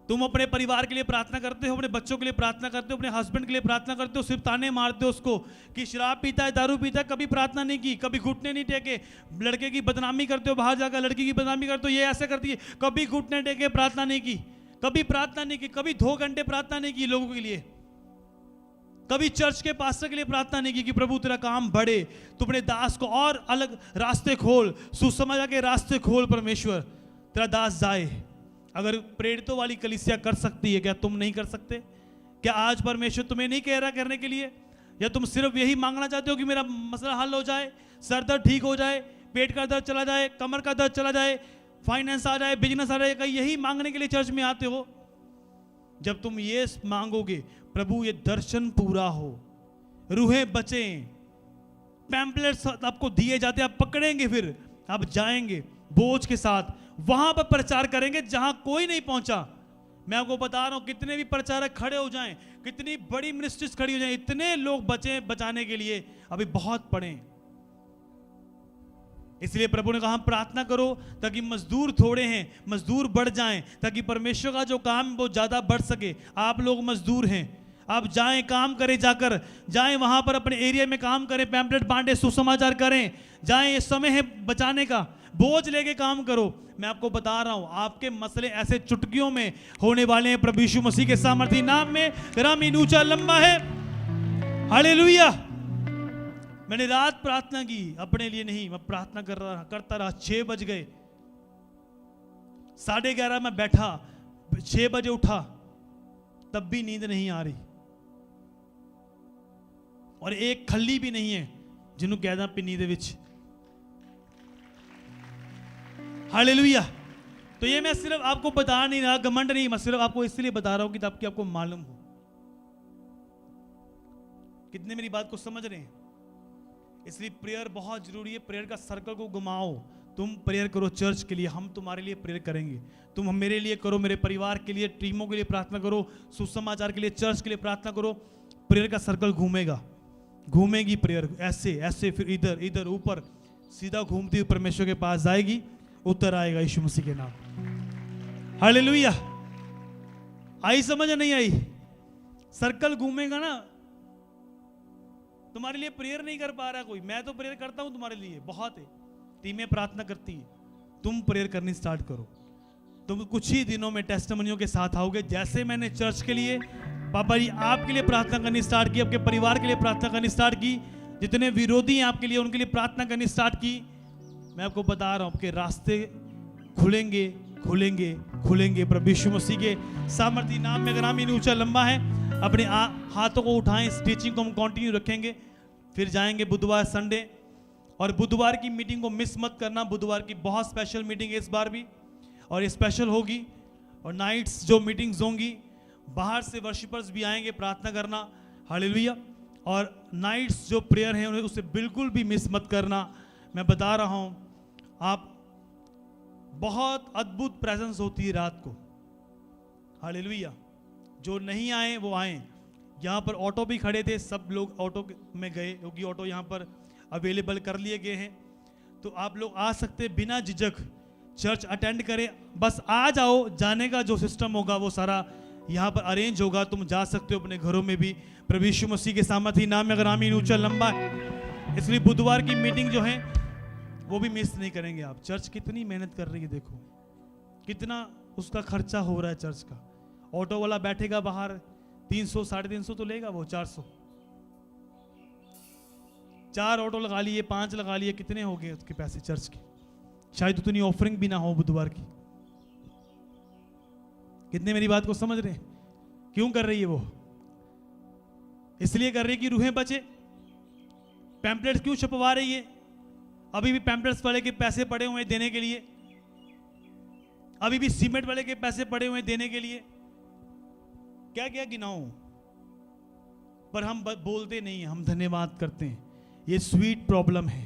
तुम अपने परिवार के लिए प्रार्थना करते हो, अपने बच्चों के लिए प्रार्थना करते हो, अपने हस्बैंड के लिए प्रार्थना करते हो, सिर्फ ताने मारते हो उसको कि शराब पीता है, दारू पीता है। कभी प्रार्थना नहीं की, कभी घुटने नहीं टेके। लड़के की बदनामी करते हो, बाहर जाकर लड़की की बदनामी करते हो, ये ऐसे करती है। कभी घुटने टेके प्रार्थना नहीं की, कभी प्रार्थना नहीं की, कभी 2 घंटे प्रार्थना नहीं की लोगों के लिए, कभी चर्च के पास्टर के लिए प्रार्थना नहीं की कि प्रभु तेरा काम बढ़े, तू अपने दास को और अलग रास्ते खोल, सुसमाचार के रास्ते खोल, परमेश्वर तेरा दास जाए। अगर प्रेरितों वाली कलीसिया कर सकती है, क्या तुम नहीं कर सकते? क्या आज परमेश्वर तुम्हें नहीं कह रहा करने के लिए? या तुम सिर्फ यही मांगना चाहते हो कि मेरा मसला हल हो जाए, सर दर्द ठीक हो जाए, पेट का दर्द चला जाए, कमर का दर्द चला जाए, फाइनेंस आ जाए, बिजनेस आ जाए? क्या यही मांगने के लिए चर्च में आते हो? जब तुम ये मांगोगे, प्रभु ये दर्शन पूरा हो, रूहें बचें, पैम्पलेट्स आपको दिए जाते, आप पकड़ेंगे, फिर आप जाएंगे बोझ के साथ, वहां पर प्रचार करेंगे जहां कोई नहीं पहुंचा। मैं आपको बता रहा हूं, कितने भी प्रचारक खड़े हो जाएं, कितनी बड़ी मिनिस्ट्रीज खड़ी हो जाएं, इतने लोग बचे बचाने के लिए अभी बहुत पड़े। इसलिए प्रभु ने कहा प्रार्थना करो ताकि मजदूर थोड़े हैं, मजदूर बढ़ जाएं, ताकि परमेश्वर का जो काम वो ज्यादा बढ़ सके। आप लोग मजदूर हैं, आप जाएं, काम करें, जाकर जाएं वहां पर अपने एरिया में काम करें, पैम्पलेट बांटे, सुसमाचार करें, जाएं। ये समय है बचाने का, बोझ लेके काम करो। मैं आपको बता रहा हूं, आपके मसले ऐसे चुटकियों में होने वाले हैं प्रभु यीशु मसीह के सामर्थी नाम में। ग्रामीण ऊंचा लंबा है। हालेलुया। मैंने रात प्रार्थना की, अपने लिए नहीं, मैं प्रार्थना करता रहा। 6 बज गए, 11:30 में बैठा, 6 बजे उठा, तब भी नींद नहीं आ रही। और एक खल्ली भी नहीं है जिन्होंने कहना पिनी दे विच। हालेलुया। तो ये मैं सिर्फ आपको बता नहीं रहा, घमंड नहीं, मैं सिर्फ आपको इसलिए बता रहा हूं कि ताकि आपको मालूम हो। कितने मेरी बात को समझ रहे हैं? इसलिए प्रेयर बहुत जरूरी है। प्रेयर का सर्कल को घुमाओ। तुम प्रेयर करो चर्च के लिए, हम तुम्हारे लिए प्रेयर करेंगे। तुम मेरे लिए करो, मेरे परिवार के लिए, टीमों के लिए प्रार्थना करो, सुसमाचार के लिए, चर्च के लिए प्रार्थना करो। प्रेयर का सर्कल घूमेगा, घूमेगी प्रेयर, ऐसे ऐसे, फिर इधर इधर, ऊपर सीधा घूमती हुई परमेश्वर के पास जाएगी, उत्तर आएगा यीशु मसीह के नाम। हालेलुया। आई समझ नहीं आई? सर्कल घूमेगा ना। तुम्हारे लिए प्रेयर नहीं कर पा रहा कोई, मैं तो प्रेयर करता हूं तुम्हारे लिए, बहुत है। टीमें प्रार्थना करती है, तुम प्रेयर करनी स्टार्ट करो। तुम कुछ ही दिनों में टेस्टिमनियों के साथ आओगे। जैसे मैंने चर्च के लिए, पापा जी आपके लिए प्रार्थना करनी स्टार्ट की, आपके परिवार के लिए प्रार्थना करनी स्टार्ट की, जितने विरोधी हैं आपके लिए उनके लिए प्रार्थना करनी स्टार्ट की, मैं आपको बता रहा हूं आपके रास्ते खुलेंगे खुलेंगे खुलेंगे। प्रभु यीशु मसीह के सामर्थी नाम में। अगर आमीन ऊंचा लंबा है, अपने हाथों को उठाएं। इस टीचिंग को हम कंटिन्यू रखेंगे, फिर जाएंगे बुधवार संडे। और बुधवार की मीटिंग को मिस मत करना। बुधवार की बहुत स्पेशल मीटिंग है इस बार भी, और ये स्पेशल होगी। और नाइट्स जो मीटिंग्स होंगी, बाहर से वर्शिपर्स भी आएंगे प्रार्थना करना, हालेलुया। और नाइट्स जो प्रेयर है उन्हें उसे बिल्कुल भी मिस मत करना। मैं बता रहा हूं, आप बहुत अद्भुत प्रेजेंस होती है रात को, हालेलुया। जो नहीं आए वो आए। यहाँ पर ऑटो भी खड़े थे, सब लोग ऑटो में गए क्योंकि ऑटो यहाँ पर अवेलेबल कर लिए गए हैं। तो आप लोग आ सकते बिना झिझक चर्च अटेंड करें, बस आ जाओ। जाने का जो सिस्टम होगा वो सारा यहाँ पर अरेंज होगा, तुम जा सकते हो अपने घरों में भी। प्रभु यीशु मसीह के सामर्थी नाम में। अगर आमीन ऊंचा लंबा है, इसलिए बुधवार की मीटिंग जो है वो भी मिस नहीं करेंगे आप। चर्च कितनी मेहनत कर रही है, देखो कितना उसका खर्चा हो रहा है चर्च का। ऑटो वाला बैठेगा बाहर, 300 350 तो लेगा वो, 400। 4 ऑटो लगा लिए, 5 लगा लिए, कितने हो गए उसके पैसे चर्च के। शायद उतनी ऑफरिंग भी ना हो बुधवार की। कितने मेरी बात को समझ रहे हैं? क्यों कर रही है वो? इसलिए कर रही है कि रूहें बचे। पैम्पलेट्स क्यों छपवा रही है? अभी भी पैम्पलेट्स वाले के पैसे पड़े हुए देने के लिए, अभी भी सीमेंट वाले के पैसे पड़े हुए देने के लिए। क्या क्या गिनाऊं, पर हम बोलते नहीं हैं, हम धन्यवाद करते हैं। ये स्वीट प्रॉब्लम है,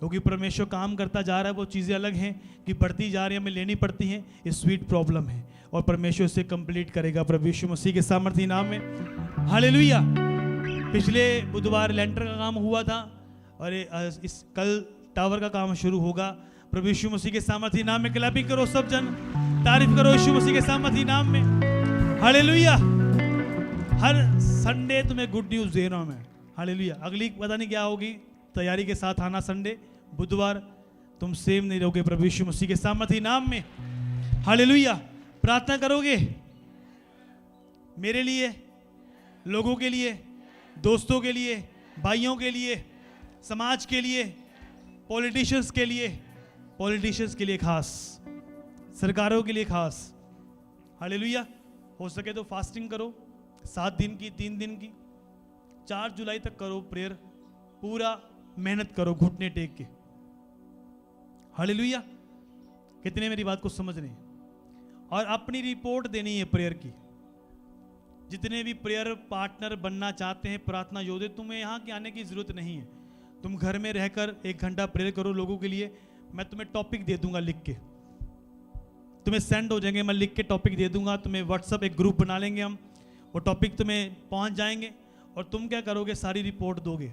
क्योंकि परमेश्वर काम करता जा रहा है। वो चीज़ें अलग हैं कि बढ़ती जा रही है, हमें लेनी पड़ती हैं। ये स्वीट प्रॉब्लम है और परमेश्वर इसे कंप्लीट करेगा प्रभु यीशु मसीह के सामर्थी नाम में, हालेलुया। पिछले बुधवार लेंटर का काम हुआ था और इस कल टावर का काम शुरू होगा। प्रभु यीशु मसीह के सामर्थी नाम में क्लैपिंग करो सब जन, तारीफ करो यीशु मसीह के सामर्थी नाम में, हालेलुया। हर संडे तुम्हें गुड न्यूज़ दे रहा हूं मैं, हालेलुया। अगली पता नहीं क्या होगी, तैयारी के साथ आना। संडे बुधवार तुम सेम नहीं रहोगे प्रभु यीशु मसीह के सामर्थी नाम में, हालेलुया। प्रार्थना करोगे मेरे लिए, लोगों के लिए, दोस्तों के लिए, भाइयों के लिए, समाज के लिए, पॉलिटिशियंस के लिए खास, सरकारों के लिए खास, हालेलुया। हो सके तो फास्टिंग करो 7 दिन की, 3 दिन की। 4 जुलाई तक करो प्रेयर, पूरा मेहनत करो घुटने टेक के, हालेलुया। कितने मेरी बात को समझ रहे हैं? और अपनी रिपोर्ट देनी है प्रेयर की। जितने भी प्रेयर पार्टनर बनना चाहते हैं, प्रार्थना योद्धे, तुम्हें यहाँ के आने की जरूरत नहीं है। तुम घर में रहकर 1 घंटा प्रेयर करो लोगों के लिए। मैं तुम्हें टॉपिक दे दूंगा लिख के, तुम्हें सेंड हो जाएंगे। मैं लिख के टॉपिक दे दूंगा तुम्हें। व्हाट्सअप एक ग्रुप बना लेंगे हम, वो टॉपिक तुम्हें पहुंच जाएंगे और तुम क्या करोगे, सारी रिपोर्ट दोगे।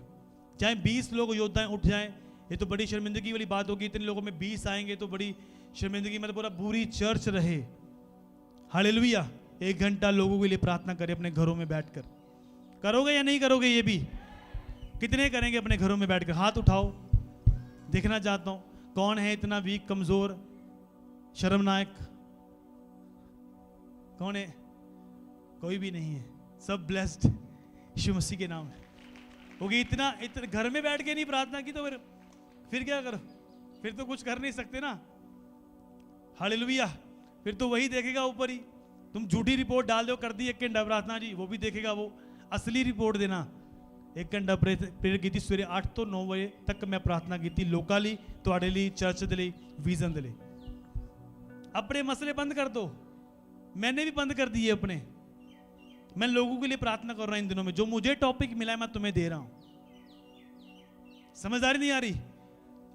चाहे 20 लोग योद्धाएं उठ जाएं, ये तो बड़ी शर्मिंदगी वाली बात होगी। इतने लोगों में 20 आएंगे तो बड़ी शर्मिंदगी, मतलब पूरा पूरी चर्च रहे, हालेलुया। 1 घंटा लोगों के लिए प्रार्थना करें अपने घरों में बैठकर। करोगे या नहीं करोगे? ये भी कितने करेंगे अपने घरों में बैठकर? हाथ उठाओ, देखना चाहता हूं कौन है इतना वीक, कमजोर, शर्मनाक। कौन है? कोई भी नहीं है, सब ब्लेस्ड यीशु मसीह के नाम है। क्योंकि इतना घर में बैठ के नहीं प्रार्थना की तो फिर क्या करो? फिर तो कुछ कर नहीं सकते ना, हालेलुया। फिर तो वही देखेगा ऊपर ही। तुम झूठी रिपोर्ट डाल दो, कर दी 1 घंटा प्रार्थना जी, वो भी देखेगा। वो असली रिपोर्ट देना। 1 घंटा प्रेयर की थी सवेरे 8 तो 9 बजे तक मैं प्रार्थना की थी, लोकली ਤੁਹਾਡੇ ਲਈ चर्च ਦੇ ਲਈ विजन ਦੇ ਲਈ। अपने मसले बंद कर दो, मैंने भी बंद कर दिए अपने। मैं लोगों के लिए प्रार्थना कर रहा हूं इन दिनों में। जो मुझे टॉपिक मिला है मैं तुम्हें दे रहा हूं। समझदारी नहीं आ रही?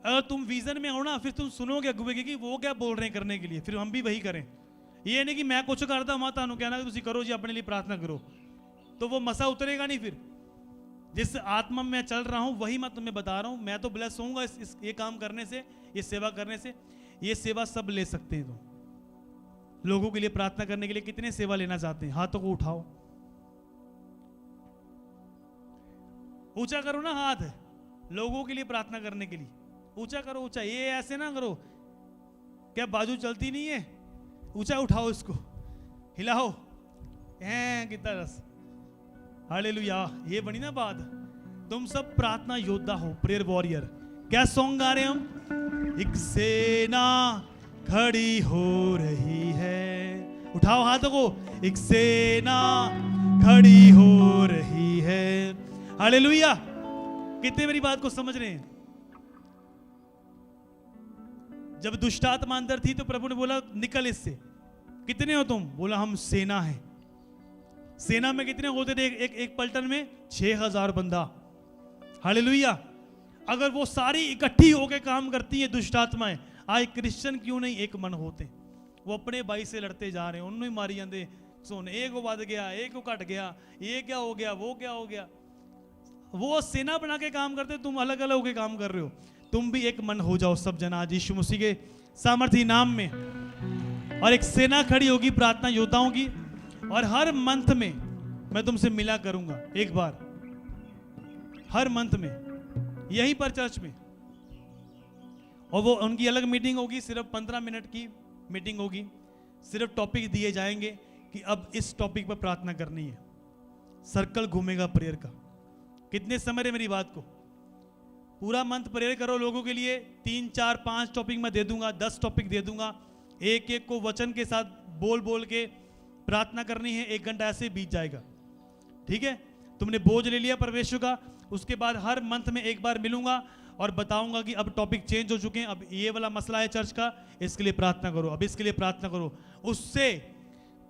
अगर तुम विजन में हो ना, फिर तुम सुनोगे अगुवे की कि वो क्या बोल रहे हैं करने के लिए, फिर हम भी वही करें। ये नहीं कि मैं कुछ करता मैं ਤੁਹਾਨੂੰ कहना कि तुम करो जी, अपने लिए प्रार्थना करो, तो वो मसा उतरेगा नहीं। फिर जिस आत्मा में मैं चल रहा हूं वही मैं तुम्हें बता रहा हूं। मैं तो ब्लेस होऊंगा ये काम करने से, ये सेवा करने से। ये सेवा सब ले सकते हैं। तो लोगों के लिए प्रार्थना करने के लिए कितने सेवा लेना चाहते हैं? हाथों को उठाओ, ऊंचा करो ना हाथ, लोगों के लिए प्रार्थना करने के लिए ऊंचा करो, ऊंचा। ये ऐसे ना करो क्या बाजू चलती नहीं है? ऊंचा उठाओ इसको, हिलाओ, कितना रस। हालेलुया, ये बनी ना बात। तुम सब प्रार्थना योद्धा हो, प्रेयर वॉरियर। क्या सॉन्ग गा रहे हैं हम? एक सेना खड़ी हो रही है, उठाओ हाथों को, एक सेना खड़ी हो रही है। हालेलुया। कितने मेरी बात को समझ रहे हैं? जब दुष्ट आत्मा अंदर थी तो प्रभु ने बोला निकल इससे। कितने हो तुम? बोला हम सेना है। सेना में कितने होते थे? एक पलटन में 6000 बंदा। हालेलुया। अगर वो सारी इकट्ठी होकर काम करती है दुष्ट आत्माएं, आज क्रिश्चियन क्यों नहीं एक मन होते? वो अपने भाई से लड़ते जा रहे हैं, उन्होंने मारी जाते सुन, एक को बद गया, एक को कट गया, ये क्या हो गया, वो क्या हो गया। वो सेना बना के काम करते, तुम अलग अलग होके काम कर रहे हो। तुम भी एक मन हो जाओ सब जना आज यीशु मसीह के सामर्थी नाम में, और एक सेना खड़ी होगी प्रार्थना योद्धाओं की। और हर मंथ में मैं तुमसे मिला करूंगा, एक बार हर मंथ में, यहीं पर चर्च में। और वो उनकी अलग मीटिंग होगी, सिर्फ 15 मिनट की मीटिंग होगी। सिर्फ टॉपिक दिए जाएंगे कि अब इस टॉपिक पर प्रार्थना करनी है। सर्कल घूमेगा प्रेयर का। कितने समझ रहे मेरी बात को? पूरा मंथ प्रेयर करो लोगों के लिए। 3, 4, 5 टॉपिक मैं दे दूंगा, 10 टॉपिक दे दूंगा। एक एक को वचन के साथ बोल बोल के प्रार्थना करनी है। 1 घंटा ऐसे बीत जाएगा, ठीक है? तुमने बोझ ले लिया परमेश्वर का। उसके बाद हर मंथ में एक बार मिलूंगा और बताऊंगा कि अब टॉपिक चेंज हो चुके हैं, अब ये वाला मसला है चर्च का, इसके लिए प्रार्थना करो, अब इसके लिए प्रार्थना करो। उससे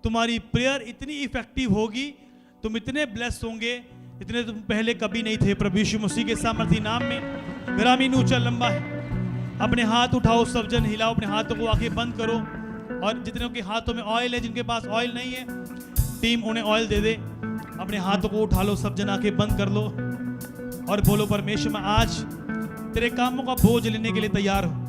तुम्हारी प्रेयर इतनी इफेक्टिव होगी, तुम इतने ब्लेस होंगे इतने तुम पहले कभी नहीं थे। प्रभु यीशु मसीह के सामर्थी नाम में। ग्रामीण ऊंचा लंबा है। अपने हाथ उठाओ, सब जन हिलाओ अपने हाथों को, आंखें बंद करो। और जितनों के हाथों में ऑयल है, जिनके पास ऑयल नहीं है, टीम उन्हें ऑयल दे दे। अपने हाथों को उठा लो, सब जन आंखें बंद कर लो और बोलो परमेश्वर मैं आज तेरे कामों का बोझ लेने के लिए तैयार हूं।